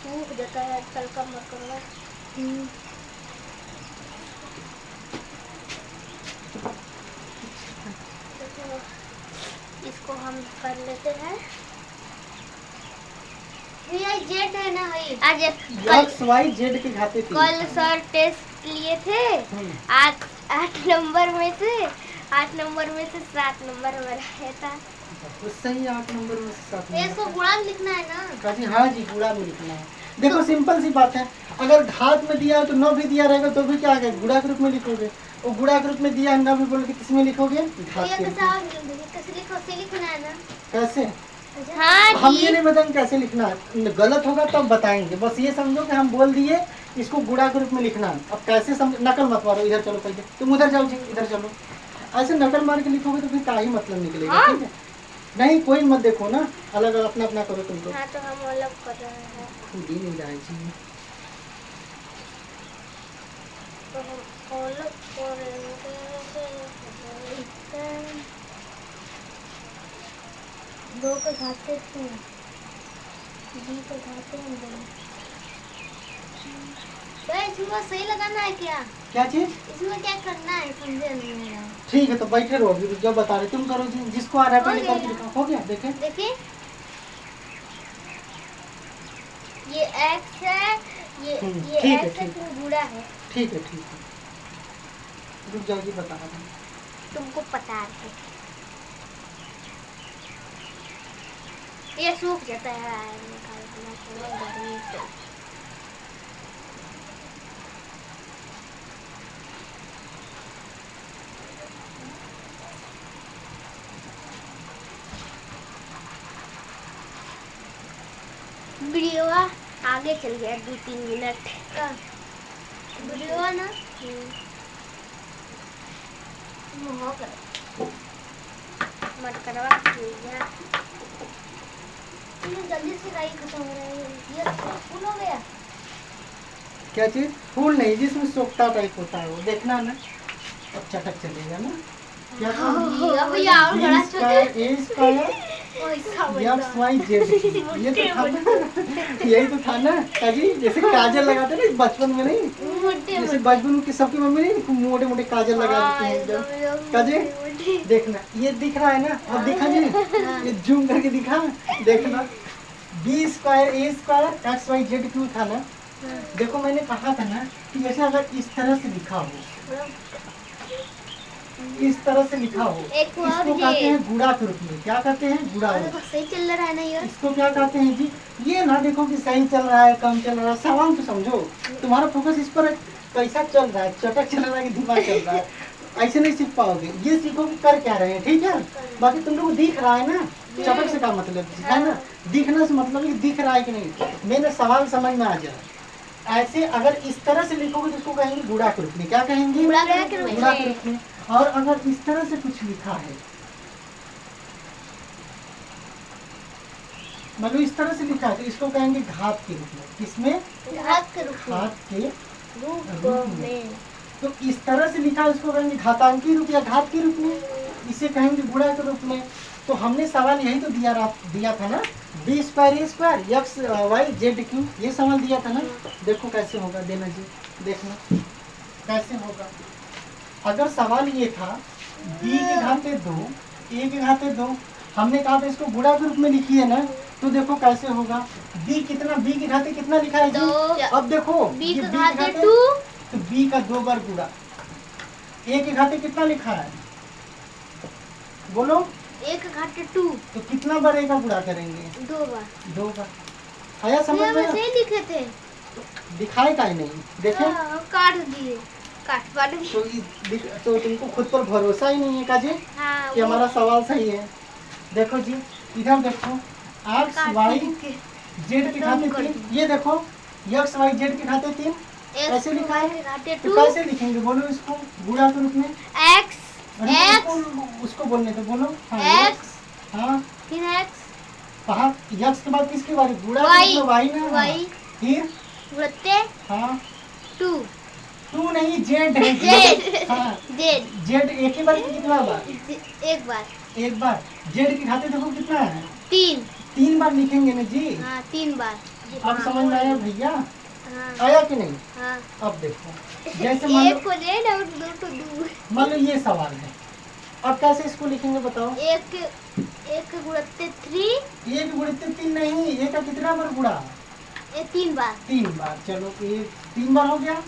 [SPEAKER 3] सूख जाता है आजकल का मरकरवा। इसको हम कर लेते हैं। ये जेड है ना भाई। आज
[SPEAKER 1] x y z के घाते थे।
[SPEAKER 3] कल सर टेस्ट लिए थे। आज 8 नंबर में से 7 नंबर हमारा आया था।
[SPEAKER 1] तो सही 8 नंबर में से 7 नंबर।
[SPEAKER 3] इसको गुणा में लिखना है ना?
[SPEAKER 1] काजी हाँ जी, गुणा में लिखना है। देखो सिंपल सी बात है, अगर घात में दिया है तो 9 भी दिया रहेगा तो भी क्या है, गुणा के रूप में लिखोगे। और गुणा के रूप में दिया है 9 भी बोल के किस में लिखोगे? घात के रूप में।
[SPEAKER 3] कैसे लिखना है ना?
[SPEAKER 1] कैसे?
[SPEAKER 3] हाँ
[SPEAKER 1] हम ये नहीं बताएंगे कैसे लिखना है, गलत होगा तब बताएंगे। बस ये समझो कि हम बोल दिए इसको गुणा के रूप में लिखना है। अब कैसे समझ, नकल मत मारो। इधर चलो पहले, तुम उधर जाओ जी, इधर चलो। ऐसे नकल मार के लिखोगे तो फिर क्या ही मतलब निकलेगा।
[SPEAKER 3] हाँ?
[SPEAKER 1] ठीक है, नहीं कोई मत देखो ना, अलग अलग अपना अपना करो तुम लोग।
[SPEAKER 3] हाँ तो हम अलग कर रहे हैं।
[SPEAKER 1] खुद ही नहीं जाए जी।
[SPEAKER 3] तो हम अलग करेंगे। दो को घाते थे, जी को घाते हैं दो। तो इसमें सही लगाना है क्या?
[SPEAKER 1] क्या चीज?
[SPEAKER 3] इसमें क्या करना है समझे नहीं है।
[SPEAKER 1] ठीक है तो बैठे रहो, अभी जो बता रहे तुम करो जी, जिसको आ रहा है पहले
[SPEAKER 3] हो गया।
[SPEAKER 1] करके दिखाओ। हो गया, देखे
[SPEAKER 3] देखिए ये x है, ये
[SPEAKER 1] ठीक है,
[SPEAKER 3] x है,
[SPEAKER 1] ठीक
[SPEAKER 3] फिर गुणा है।
[SPEAKER 1] ठीक है, ठीक है, रुक जाओ जी, बता रहा हूँ।
[SPEAKER 3] तुमको पता है ये सूख जाता है निकालना थोड़ा गर्मी से। वीडियो आगे चल गया 2-3 मिनट का वीडियो ना। हो गया मत करवा गया। जल्दी से राई खत्म हो रहा है। ये फूल हो गया।
[SPEAKER 1] क्या चीज? फूल नहीं, जिसमें सोखता टाइप होता है वो, देखना ना, अब चटक चलेगा ना। क्या था?
[SPEAKER 3] अब ये और बड़ा
[SPEAKER 1] B square A square x y z, ये तो था ना, यही तो था ना काजी। जैसे काजल लगाते ना बचपन में, नहीं जैसे बचपन में सबकी मम्मी नहीं मोटे मोटे काजल लगा देती है जब। काजी देखना, ये दिख रहा है ना, अब दिखा जी, ये जूम करके दिखा, देखना b square A square x y z क्यों था ना। देखो मैंने कहा था ना कि जैसे अगर इस तरह से लिखा हो, इस तरह से लिखा हो, इसको कहते हैं गुणा के रूप में। क्या कहते हैं? गुणा।
[SPEAKER 3] सही चल रहा है ना ये?
[SPEAKER 1] इसको क्या कहते हैं जी? ये ना देखो कि सही चल रहा है कम चल रहा है, सवाल तो समझो। तुम्हारा फोकस इस पर है, कैसा चल रहा है, चटक चल रहा है कि दिमाग चल रहा है, ऐसे नहीं सीख पाओगे। ये सीखो कि कर क्या रहे हैं, ठीक है। बाकी तुम लोग दिख रहा है ना, चटक से क्या मतलब है ना, दिखने से मतलब है दिख रहा है कि नहीं, मेरा सवाल समझ में आ जाए। ऐसे अगर इस तरह से लिखोगे तो उसको कहेंगे गुणा के रूप में। क्या कहेंगे?
[SPEAKER 3] गुणा के
[SPEAKER 1] रूप में। और अगर इस तरह से कुछ लिखा है, मतलब इस तरह से लिखा है, तो इसको कहेंगे घात के रूप में। किसमें?
[SPEAKER 3] घात के रूप में।
[SPEAKER 1] घात के
[SPEAKER 3] रूप में।
[SPEAKER 1] तो इस तरह से लिखा है, इसको कहेंगे घातांकी रूप या घात के रूप में, इसे कहेंगे गुणा के रूप में। तो हमने सवाल यही तो दिया था ना, b square A square x y z cube, ये सवाल दिया था ना। देखो कैसे होगा, देना जी, देखना कैसे होगा। अगर सवाल ये था b के घाते 2 a के घाते 2, हमने कहा था इसको गुणा के रूप में लिखिए ना, तो देखो कैसे होगा। बी कितना, बी के घाते कितना लिखा है जी?
[SPEAKER 2] 2।
[SPEAKER 1] अब देखो
[SPEAKER 2] बी
[SPEAKER 1] ये
[SPEAKER 2] के
[SPEAKER 1] B के
[SPEAKER 2] घाते
[SPEAKER 1] घाते
[SPEAKER 2] 2,
[SPEAKER 1] तो बी का 2 बार गुणा। ए के घाते कितना लिखा है बोलो?
[SPEAKER 2] 1 घाटे 2,
[SPEAKER 1] तो कितना बार ए का गुणा करेंगे?
[SPEAKER 2] 2 बार।
[SPEAKER 1] 2 बार। आया समझ
[SPEAKER 2] हम
[SPEAKER 1] में?
[SPEAKER 2] ऐसे ही लिखे थे।
[SPEAKER 1] दिखाए का ही नहीं, देखे
[SPEAKER 2] हाँ, काट दिए, काट दिए।
[SPEAKER 1] तो तुमको खुद पर भरोसा ही नहीं है काजी
[SPEAKER 2] हाँ,
[SPEAKER 1] कि हमारा सवाल सही है। देखो जी इधर देखो, एक्स वाई जेड के घाते 3, ये देखो एक्स वाई जेड के घाते 3 ऐसे लिखा है।
[SPEAKER 2] घाटे
[SPEAKER 1] तो
[SPEAKER 2] 2,
[SPEAKER 1] कैसे लिखेंगे बोलो इसको गुणा के रूप में?
[SPEAKER 2] x
[SPEAKER 1] अरे
[SPEAKER 2] x
[SPEAKER 1] उसको बोलने तो बोलो। हाँ
[SPEAKER 2] x
[SPEAKER 1] हाँ
[SPEAKER 2] फिर x
[SPEAKER 1] कहा एक्स के बाद किसके बारे गुणा
[SPEAKER 2] Y,
[SPEAKER 1] के वाई ना?
[SPEAKER 2] y
[SPEAKER 1] फिर
[SPEAKER 2] गुणते
[SPEAKER 1] हाँ
[SPEAKER 2] 2,
[SPEAKER 1] 2 नहीं जेड है।
[SPEAKER 2] जेड
[SPEAKER 1] हाँ
[SPEAKER 2] जेड
[SPEAKER 1] जेड एक ही बार कि कितना बार?
[SPEAKER 2] 1 बार,
[SPEAKER 1] एक बार। जेड के घाते देखो कितना है?
[SPEAKER 2] 3।
[SPEAKER 1] 3 बार लिखेंगे ना जी।
[SPEAKER 2] हाँ 3 बार।
[SPEAKER 1] अब समझ में आया भैया?
[SPEAKER 2] हाँ
[SPEAKER 1] आया कि नहीं?
[SPEAKER 2] हाँ।
[SPEAKER 1] अब देखो जैसे मान लो,
[SPEAKER 2] 1 को जेड और 2 को 2।
[SPEAKER 1] मान लो ये सवाल है, अब कैसे इसको लिखेंगे बताओ?
[SPEAKER 2] 1 गुणते 3,
[SPEAKER 1] एक गुणित 3 नहीं, एक का कितना बार गुणा?
[SPEAKER 2] ये 3 बार।
[SPEAKER 1] 3 बार। चलो एक 3 बार हो गया।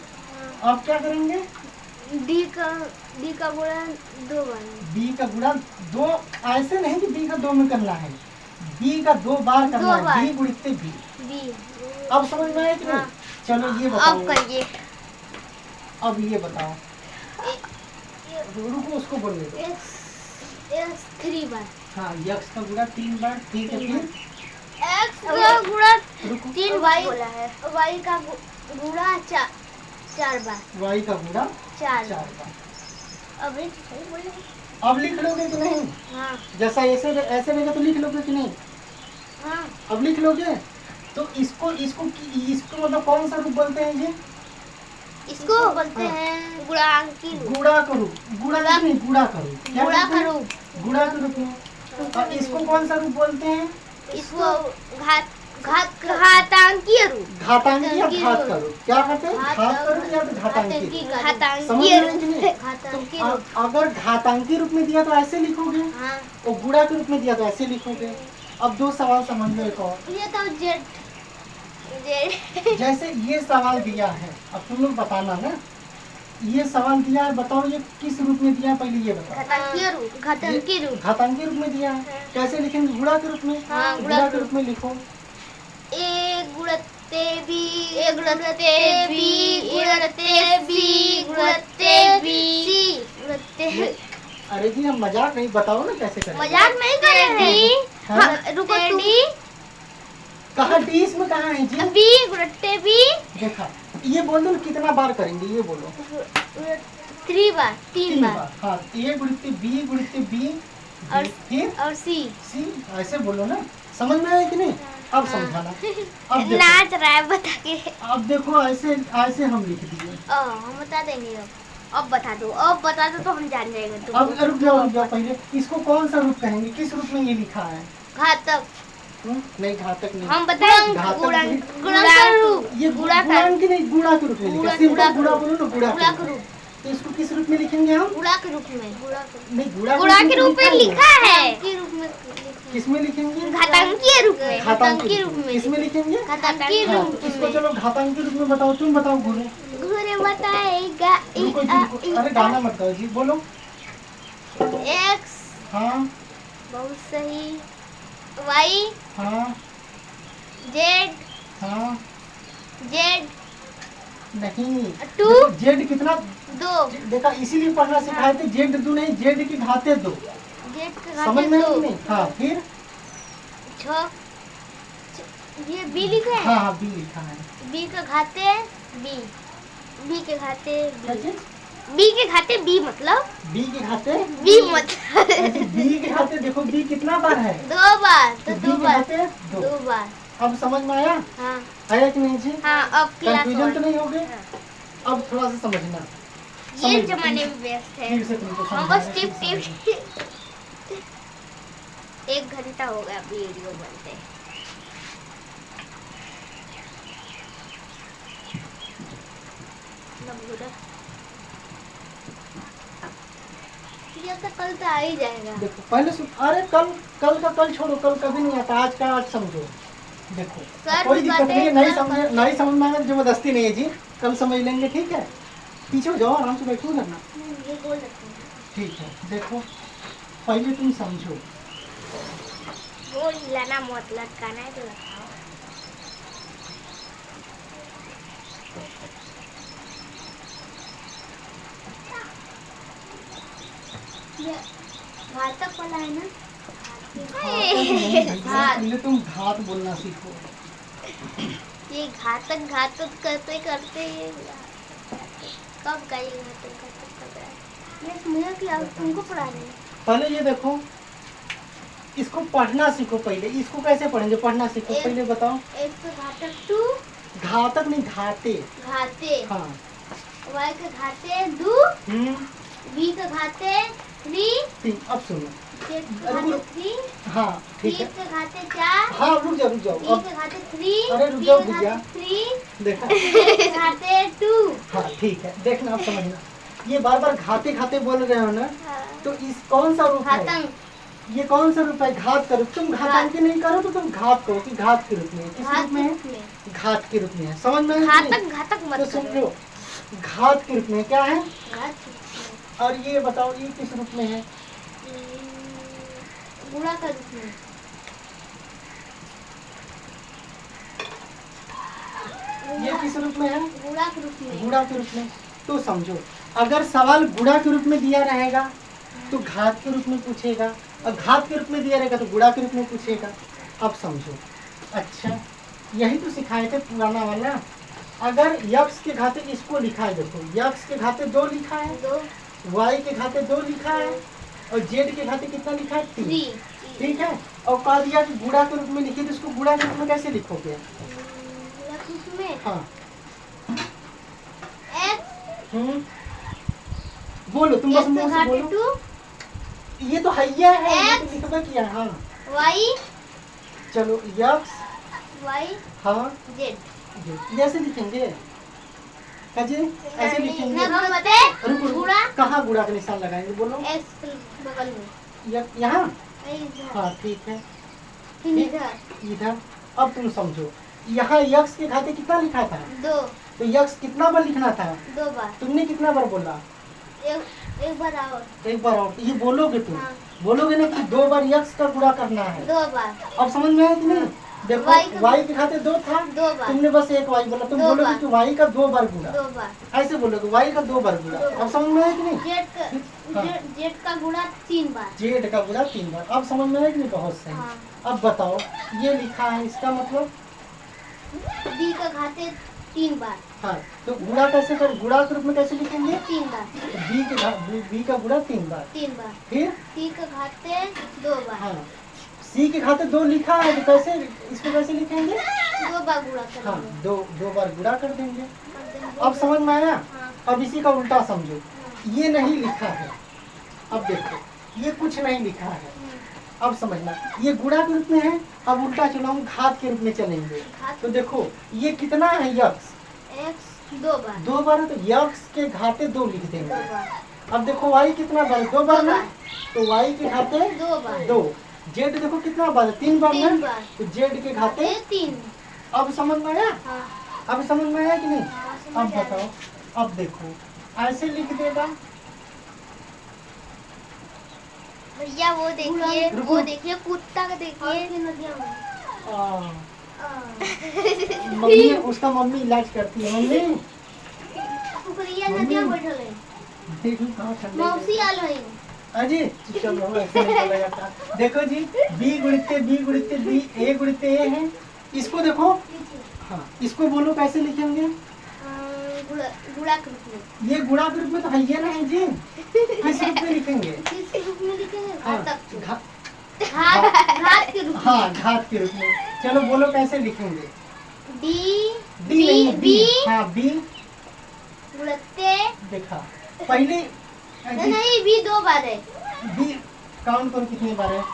[SPEAKER 1] अब क्या करेंगे?
[SPEAKER 2] डी का गुणा 2 बार।
[SPEAKER 1] बी का गुणा 2, ऐसे नहीं कि बी का 2 में करना है, बी का 2 बार करना
[SPEAKER 2] 2
[SPEAKER 1] है।
[SPEAKER 2] बार।
[SPEAKER 1] बी गुणित बी।
[SPEAKER 2] बी।
[SPEAKER 1] अब समझ में आया कि नहीं?
[SPEAKER 2] हाँ।
[SPEAKER 1] चलो ये बताओ,
[SPEAKER 2] अब करिए।
[SPEAKER 1] अब ये बताओ, रुको उसको बोलने दो।
[SPEAKER 2] x 3 बार।
[SPEAKER 1] हाँ यक्स का गुणा 3 बार, ठीक है। फिर
[SPEAKER 2] x का गुणा
[SPEAKER 1] रुको,
[SPEAKER 2] 3, y का गुणा 4 बार।
[SPEAKER 1] वाई का गुणा
[SPEAKER 2] 4
[SPEAKER 1] 4 बार।
[SPEAKER 2] अब एक सही बोले।
[SPEAKER 1] अब लिख लोगे कि नहीं?
[SPEAKER 2] हाँ
[SPEAKER 1] जैसा ऐसे ऐसे रहेगा तो लिख लोगे कि नहीं?
[SPEAKER 2] हाँ।
[SPEAKER 1] अब लिख लोगे तो इसको इसको इसको मतलब कौन सा रूप बोलते हैं ये?
[SPEAKER 2] इसको बोलते हैं गुणांकी रूप।
[SPEAKER 1] गुणा का रूप। गुणा नहीं, गुणा का रूप। क्या
[SPEAKER 2] गुणा
[SPEAKER 1] बोलते
[SPEAKER 2] का
[SPEAKER 1] हैं?
[SPEAKER 2] रूप।
[SPEAKER 1] गुणा के रूप में। और इसको कौन सा रूप बोलते हैं?
[SPEAKER 2] इसको घातांकीय रूप।
[SPEAKER 1] घातांकी या
[SPEAKER 2] घातांकी
[SPEAKER 1] घात
[SPEAKER 2] रूप।
[SPEAKER 1] का रूप? क्या कहते हैं? घात का रूप या तो घातांकी? समझ
[SPEAKER 2] घातांकीय
[SPEAKER 1] में आई कि नहीं?
[SPEAKER 2] रूप। घातांकीय
[SPEAKER 1] तो
[SPEAKER 2] रूप।
[SPEAKER 1] अगर घातांकी रूप में दिया तो ऐसे लिखोगे,
[SPEAKER 2] हाँ।
[SPEAKER 1] और गुणा के रूप में दिया तो ऐसे लिखोगे। अब 2 सवाल समझ लो एक और।
[SPEAKER 2] ये तो जेड
[SPEAKER 1] जैसे ये सवाल दिया है, अब तुम लोग बताना ना, ये सवाल दिया है, बताओ ये किस रूप में दिया है, पहले ये बताओ।
[SPEAKER 2] घातांकीय रूप। घातांकीय रूप।
[SPEAKER 1] घातांकी रूप में दिया है, कैसे लिखेंगे? गुणा के रूप में।
[SPEAKER 2] हाँ,
[SPEAKER 1] गुणा के रूप में लिखो।
[SPEAKER 2] ए गुणते बी, ए गुणते बी, गुणते बी, गुणते बी, सी गुणते।
[SPEAKER 1] अरे जी हम मजाक नहीं, बताओ ना कैसे करें।
[SPEAKER 2] मजाक नहीं कर रहे थे।
[SPEAKER 1] हाँ?
[SPEAKER 2] रुको तू।
[SPEAKER 1] कहाँ डी इसमें कहाँ है जी?
[SPEAKER 2] B गुणते B.
[SPEAKER 1] देखा, ये बोलो कितना बार करेंगे, ये बोलो।
[SPEAKER 2] 3 बार। 3
[SPEAKER 1] 3
[SPEAKER 2] बार।
[SPEAKER 1] बार। हाँ ए गुणित बी
[SPEAKER 2] और
[SPEAKER 1] फिर
[SPEAKER 2] और सी।
[SPEAKER 1] सी, ऐसे बोलो ना। समझ में आया कि नहीं? अब समझाना। अब देखो,
[SPEAKER 2] नाच रहा है बता के।
[SPEAKER 1] अब देखो ऐसे ऐसे हम लिख दिए।
[SPEAKER 2] हम बता देंगे। अब बता दो, अब बता दो तो हम जान जाएंगे। तुम
[SPEAKER 1] अब रुक जाओ पहले, इसको कौन सा रूप कहेंगे? किस रूप में ये लिखा है?
[SPEAKER 2] घातक।
[SPEAKER 1] नहीं घातक नहीं,
[SPEAKER 2] हम बताएं
[SPEAKER 1] घातक
[SPEAKER 2] गुणा रूप।
[SPEAKER 1] ये गुणांक नहीं, गुणा के रूप में लिखा। सिंपल गुणा बोलो ना,
[SPEAKER 2] गुणा
[SPEAKER 1] गुणा
[SPEAKER 2] के रूप।
[SPEAKER 1] तो इसको किस रूप में लिखेंगे हम?
[SPEAKER 2] गुणा के रूप में।
[SPEAKER 1] नहीं गुणा
[SPEAKER 2] गुणा के रूप में लिखा है।
[SPEAKER 1] किस में लिखेंगे?
[SPEAKER 2] घातांकीय रूप में।
[SPEAKER 1] घातांकी
[SPEAKER 2] रूप में।
[SPEAKER 1] किस में लिखेंगे?
[SPEAKER 2] घातांकीय
[SPEAKER 1] हाँ,
[SPEAKER 2] रूप
[SPEAKER 1] इसको
[SPEAKER 2] में।
[SPEAKER 1] चलो घातांकी रूप में बताओ। तुम बताओ घूरे।
[SPEAKER 2] घूरे बताएगा।
[SPEAKER 1] रुको जी, अरे गाना मत गाओ जी, बोलो।
[SPEAKER 2] एक्स।
[SPEAKER 1] हाँ
[SPEAKER 2] बहुत सही। वाई।
[SPEAKER 1] हाँ
[SPEAKER 2] जेड।
[SPEAKER 1] हाँ
[SPEAKER 2] जेड
[SPEAKER 1] नहीं।
[SPEAKER 2] 2।
[SPEAKER 1] देखो, जेड कितना
[SPEAKER 2] 2।
[SPEAKER 1] देखा, इसीलिए पढ़ना सिखाए थे। जेड 2 नहीं, जेड की घाते 2।
[SPEAKER 2] जेड के
[SPEAKER 1] समझ
[SPEAKER 2] घाते
[SPEAKER 1] में आई
[SPEAKER 2] 2।
[SPEAKER 1] कि नहीं? हाँ फिर
[SPEAKER 2] 6। ये बी लिखा है।
[SPEAKER 1] हाँ हाँ बी लिखा है।
[SPEAKER 2] बी के घाते बी। बी के घाते
[SPEAKER 1] क्या
[SPEAKER 2] बी।
[SPEAKER 1] चीज?
[SPEAKER 2] बी के घाते बी मतलब
[SPEAKER 1] बी के घाते
[SPEAKER 2] बी मतलब
[SPEAKER 1] ऐसे बी के घाते देखो, बी कितना बार है?
[SPEAKER 2] 2 बार। तो
[SPEAKER 1] बी
[SPEAKER 2] 2
[SPEAKER 1] के
[SPEAKER 2] बार।
[SPEAKER 1] घाते 2।
[SPEAKER 2] 2 बार।
[SPEAKER 1] अब समझ में आया?
[SPEAKER 2] हाँ
[SPEAKER 1] आया कि नहीं जी?
[SPEAKER 2] हाँ। अब क्लास
[SPEAKER 1] कंफ्यूजन तो
[SPEAKER 2] 1।
[SPEAKER 1] नहीं हो गए? अब थोड़ा सा समझना।
[SPEAKER 2] ये
[SPEAKER 1] समझ लो,
[SPEAKER 2] जमाने में व्यस्त है।
[SPEAKER 1] फिर से तुमको
[SPEAKER 2] हम
[SPEAKER 1] समझाना,
[SPEAKER 2] बस टिप
[SPEAKER 1] फिर
[SPEAKER 2] टिप 1 घंटा हो गया वीडियो बनते। ये तो कल तो आ ही जाएगा।
[SPEAKER 1] देखो पहले अरे कल का कल छोड़ो, कल कभी नहीं आता, आज का आज समझो। देखो
[SPEAKER 2] सर,
[SPEAKER 1] कोई दिक्कत नहीं है, नहीं समझ
[SPEAKER 2] सर,
[SPEAKER 1] नहीं समझ में आएगा तो जबरदस्ती नहीं है जी, कल समझ लेंगे, ठीक है। पीछे हो जाओ, आराम से बैठो करना,
[SPEAKER 2] ये बोल सकते हैं।
[SPEAKER 1] ठीक है। देखो पहले तुम समझो,
[SPEAKER 3] वो हिलाना मत लटकाना है तो लगाओ।
[SPEAKER 2] ये घातक वाला है ना?
[SPEAKER 1] पहले तुम घात बोलना सीखो।
[SPEAKER 3] ये घातक घातक करते करते ये कब का ये घातक घातक कर रहा है।
[SPEAKER 2] ये मुझे कि आप तुमको पढ़ा रहे हैं।
[SPEAKER 1] पहले ये देखो, इसको पढ़ना सीखो पहले। इसको कैसे पढ़ेंगे, पढ़ना सीखो पहले, बताओ।
[SPEAKER 2] एक तो घातक 2
[SPEAKER 1] घातक नहीं, घाते।
[SPEAKER 2] घाते,
[SPEAKER 1] हाँ।
[SPEAKER 2] y के घाते 2, b के घाते 3,
[SPEAKER 1] 3। अब सुनो,
[SPEAKER 2] z के घाते 3,
[SPEAKER 1] हाँ
[SPEAKER 2] c
[SPEAKER 1] ठीक है।
[SPEAKER 2] के घाते 4,
[SPEAKER 1] हाँ रुक जाओ
[SPEAKER 2] d
[SPEAKER 1] अब
[SPEAKER 2] के घाते 3,
[SPEAKER 1] अरे रुक
[SPEAKER 2] e
[SPEAKER 1] जाओ
[SPEAKER 2] के
[SPEAKER 1] भैया।
[SPEAKER 2] घाते 3,
[SPEAKER 1] देखा,
[SPEAKER 2] z के घाते 2।
[SPEAKER 1] हाँ ठीक है। देखना, अब समझना, ये बार बार घाते घाते बोल रहे हो ना, तो इस कौन सा रूप है,
[SPEAKER 2] घातंक,
[SPEAKER 1] ये कौन सा रूप है, घात का रूप। तुम घातांकी नहीं करो तो तुम घात करो कि घात के रूप में है। किस रूप में है, घात के रूप में है। समझ में आया कि नहीं?
[SPEAKER 3] घातक घातक मत
[SPEAKER 1] तो
[SPEAKER 3] करो।
[SPEAKER 1] समझो, घात के रूप में क्या है।
[SPEAKER 2] घात
[SPEAKER 1] और ये बताओ, ये किस रूप में है,
[SPEAKER 2] गुणा का रूप में।
[SPEAKER 1] ये किस रूप में है,
[SPEAKER 2] गुणा के रूप में।
[SPEAKER 1] गुणा के रूप में। तो समझो, अगर सवाल गुणा के रूप में दिया रहेगा तो घात के रूप में पूछेगा, और घात के रूप में दिया रहेगा तो गुणा के रूप में पूछेगा। अब समझो, अच्छा यही तो सिखाए थे पुराना वाला। अगर यक्स के घाते इसको लिखा है, देखो यक्स के घाते 2 लिखा है,
[SPEAKER 2] 2,
[SPEAKER 1] वाई के घाते 2 लिखा है, और जेड के घाते कितना लिखा है, 3।
[SPEAKER 2] 3।
[SPEAKER 1] ठीक है। और कह दिया कि गुणा के रूप में लिखिए, तो इसको गुणा के रूप में कैसे लिखोगे।
[SPEAKER 2] गुणा के रूप में
[SPEAKER 1] हाँ,
[SPEAKER 2] x
[SPEAKER 1] बोलो तुम, बस
[SPEAKER 2] के
[SPEAKER 1] मुंह से
[SPEAKER 2] घाते
[SPEAKER 1] बोलो।
[SPEAKER 2] 2,
[SPEAKER 1] ये तो हैया है, ये तो लिखना किया है। हाँ
[SPEAKER 2] y
[SPEAKER 1] चलो, यक्स,
[SPEAKER 2] y
[SPEAKER 1] हाँ
[SPEAKER 2] z।
[SPEAKER 1] ये ऐसे लिखेंगे काजे, ऐसे लिखेंगे।
[SPEAKER 2] ना हम बते
[SPEAKER 1] रुको,
[SPEAKER 2] गुणा
[SPEAKER 1] कहाँ गुणा का निशान लगाएंगे, बोलो।
[SPEAKER 2] x के बगल में,
[SPEAKER 1] यहाँ।
[SPEAKER 2] इधर,
[SPEAKER 1] हाँ ठीक है,
[SPEAKER 2] फिर इधर
[SPEAKER 1] इधर। अब तुम समझो, यहाँ यक्स के घाते कितना लिखा था,
[SPEAKER 2] 2,
[SPEAKER 1] तो यक्स कितना बार लिखना था,
[SPEAKER 2] 2 बार।
[SPEAKER 1] तुमने कितना बार बोला,
[SPEAKER 2] एक बार और।
[SPEAKER 1] एक बार और। ये बोलोगे तुम,
[SPEAKER 2] हाँ।
[SPEAKER 1] बोलोगे ना कि 2 बार यक्स का गुणा करना है।
[SPEAKER 2] 2 बार।
[SPEAKER 1] अब समझ में आया कि नहीं। देखो
[SPEAKER 2] Y का-
[SPEAKER 1] वाई के खाते 2 था,
[SPEAKER 2] 2 बार।
[SPEAKER 1] तुमने बस एक वाई बोला, तुम
[SPEAKER 2] 2
[SPEAKER 1] बोलोगे
[SPEAKER 2] बार।
[SPEAKER 1] कि वाई का 2 बार गुणा,
[SPEAKER 2] 2 बार।
[SPEAKER 1] ऐसे बोलोगे वाई का 2 बार गुणा।
[SPEAKER 2] 2 बार।
[SPEAKER 1] अब समझ में आया कि नहीं। हाँ।
[SPEAKER 2] जेड का गुणा 3 बार।
[SPEAKER 1] जेड का गुणा 3 बार। अब समझ में आया कि नहीं, बहुत सही।
[SPEAKER 2] हाँ।
[SPEAKER 1] अब बताओ, ये लिखा है, इसका मतलब
[SPEAKER 2] डी का घाते 3 बार।
[SPEAKER 1] हाँ, तो गुणा कैसे कर, गुणा के रूप में कैसे लिखेंगे,
[SPEAKER 2] 3 बार।
[SPEAKER 1] बी का गुणा 3 बार।
[SPEAKER 2] 3 बार।
[SPEAKER 1] फिर
[SPEAKER 2] सी का घाते 2 बार।
[SPEAKER 1] हाँ, सी के खाते 2 लिखा है, तो कैसे, इसको कैसे लिखेंगे।
[SPEAKER 2] 2 बार गुणा
[SPEAKER 1] हाँ,
[SPEAKER 2] करेंगे।
[SPEAKER 1] 2 बार गुणा कर देंगे।
[SPEAKER 2] अब
[SPEAKER 1] अब समझ में आया।
[SPEAKER 2] हाँ।
[SPEAKER 1] अब इसी का उल्टा समझो, ये नहीं लिखा है। अब देखो, ये कुछ नहीं लिखा है। अब समझना, ये गुणा के रूप में है। अब उल्टा चलो, हम घात के रूप में चलेंगे।
[SPEAKER 2] घात।
[SPEAKER 1] तो देखो, ये कितना है, यक्स
[SPEAKER 2] x 2 बार।
[SPEAKER 1] 2 बार है, तो यक्स के घाते 2 लिख
[SPEAKER 2] 2
[SPEAKER 1] देंगे।
[SPEAKER 2] बार।
[SPEAKER 1] अब देखो वाई कितना बार, 2 बार
[SPEAKER 2] 2
[SPEAKER 1] ना,
[SPEAKER 2] बार।
[SPEAKER 1] तो वाई के घाते
[SPEAKER 2] 2 बार।
[SPEAKER 1] 2। जेड देखो कितना बार, 3 बार
[SPEAKER 2] 3
[SPEAKER 1] ना,
[SPEAKER 2] बार।
[SPEAKER 1] तो जेड के घाते।
[SPEAKER 2] 3।
[SPEAKER 1] अब समझ में आया,
[SPEAKER 2] हाँ।
[SPEAKER 1] अब समझ में आया कि नहीं।
[SPEAKER 2] हाँ, समझ
[SPEAKER 1] अब
[SPEAKER 2] आया।
[SPEAKER 1] बताओ, अब देखो ऐसे लिख देगा।
[SPEAKER 3] भैया वो देखिए,
[SPEAKER 1] रुको।
[SPEAKER 3] वो देखिए कुत्ता का
[SPEAKER 2] और
[SPEAKER 3] देखिए।
[SPEAKER 2] फिर नदियाँ में।
[SPEAKER 1] आ,
[SPEAKER 2] आ।
[SPEAKER 1] मम्मी, उसका मम्मी इलाज करती है। मम्मी
[SPEAKER 2] कुकरिया
[SPEAKER 1] मम्मी।
[SPEAKER 2] नदियाँ बैठल है।
[SPEAKER 1] देखो कहाँ ठंडे
[SPEAKER 2] मौसी आल है।
[SPEAKER 1] अजी चलो, ऐसे नहीं बोला जाता। देखो जी, बी गुणित बी, ए गुणित ए है। इसको देखो, हाँ इसको बोलो कैसे लिखेंगे।
[SPEAKER 2] गुणा के रूप में।
[SPEAKER 1] ये गुणा के रूप में तो है ये ना है जी, किस रूप में लिखेंगे।
[SPEAKER 2] किस रूप में लिखेंगे?
[SPEAKER 1] हाँ,
[SPEAKER 2] घातक।
[SPEAKER 1] घात
[SPEAKER 2] के रूप में।
[SPEAKER 1] हाँ, घात के रूप में। चलो बोलो कैसे लिखेंगे।
[SPEAKER 2] डी
[SPEAKER 1] नहीं,
[SPEAKER 2] बी
[SPEAKER 1] हाँ बी।
[SPEAKER 2] गुणते।
[SPEAKER 1] देखा पहले,
[SPEAKER 2] नहीं बी 2 बार है।
[SPEAKER 1] बी काउंट करो कितनी बार है।
[SPEAKER 2] 1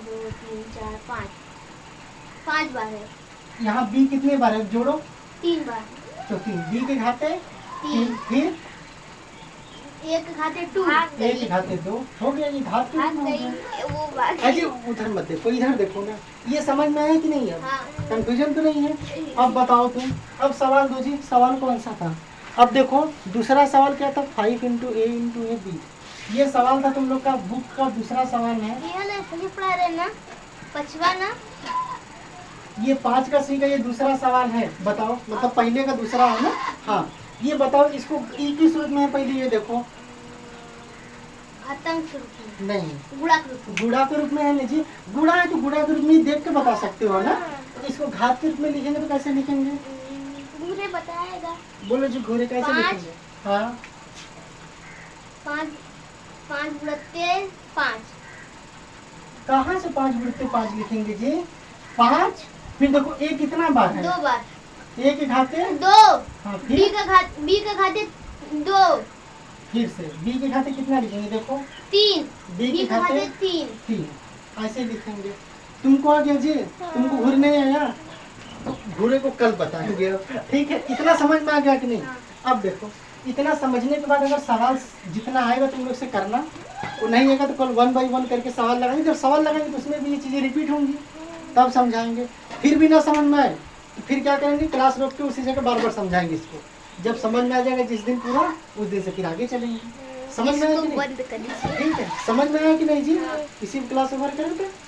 [SPEAKER 2] 2 3 4 5 5 बार है।
[SPEAKER 1] यहाँ बी कितने बार है, जोड़ो।
[SPEAKER 2] 3 बार।
[SPEAKER 1] तो 3, बी के घाते 3,
[SPEAKER 2] 3।
[SPEAKER 1] फिर
[SPEAKER 3] एक घाते 2
[SPEAKER 1] 1 घाते 2 हो गया, ये घात के रूप में हो गया।
[SPEAKER 3] वो बात
[SPEAKER 1] अजी उधर मत देखो, इधर देखो ना, ये समझ में आया कि नहीं? अब
[SPEAKER 3] हाँ।
[SPEAKER 1] कंफ्यूजन तो नहीं है? अब बताओ तुम, अब सवाल दो जी, सवाल कौन सा था? अब देखो दूसरा सवाल क्या था, 5 × a × a b, ये सवाल था तुम लोग का बुक का दूसरा सवाल है।
[SPEAKER 3] ये ना सही पढ़ा रहे ना, 5वां ना,
[SPEAKER 1] ये 5 का सी का ये दूसरा सवाल है, बताओ, मतलब पहले का दूसरा है ना? हाँ, ये बताओ इसको ई किस रूप में है, पहले ये देखो।
[SPEAKER 3] घातांक के रूप में,
[SPEAKER 1] नहीं,
[SPEAKER 3] गुणा के रूप में।
[SPEAKER 1] गुणा के रूप में है ना जी, गुणा है तो गुणा के रूप में देख के बता सकते हो ना। तो इसको घात के रूप में लिखेंगे तो कैसे लिखेंगे?
[SPEAKER 3] घूरे बताएगा।
[SPEAKER 1] बोलो जी, घोरे कैसे
[SPEAKER 3] 5
[SPEAKER 1] लिखेंगे? हाँ,
[SPEAKER 3] 5 गुणते 5,
[SPEAKER 1] कहाँ से 5 × 5 लिखेंगे जी? 5, फिर देखो a कितना बार है?
[SPEAKER 3] 2 बार,
[SPEAKER 1] a के घाते
[SPEAKER 3] 2,
[SPEAKER 1] हाँ,
[SPEAKER 3] b
[SPEAKER 1] फिर
[SPEAKER 3] का घाते 2,
[SPEAKER 1] फिर से b के घाते कितना लिखेंगे? देखो
[SPEAKER 3] 3,
[SPEAKER 1] b
[SPEAKER 3] b
[SPEAKER 1] के
[SPEAKER 3] का घाते
[SPEAKER 1] घाते
[SPEAKER 3] 3।
[SPEAKER 1] 3, ऐसे लिखेंगे। तुमको आ गया जी? तुमको घूर नहीं आया तो घूरे को कल बताएंगे, ठीक है? इतना समझ में आ गया कि नहीं? अब देखो, इतना समझने के बाद अगर सवाल जितना आएगा तुम लोग से करना, वो नहीं आएगा तो कल 1 बाई 1 करके सवाल लगाएंगे। जब सवाल लगाएंगे तो उसमें भी ये चीज़ें रिपीट होंगी, तब समझाएंगे। फिर भी ना समझ में आए तो फिर क्या करेंगे, क्लास रोक के उसी जगह बार बार समझाएंगे इसको। जब समझ में आ जाएगा जिस दिन पूरा, उस दिन से फिर आगे चलेंगे। समझ में आया कि नहीं?
[SPEAKER 3] बंद कर दीजिए।
[SPEAKER 1] ठीक है, समझ में आया कि नहीं जी? इसी क्लास ओवर करें तो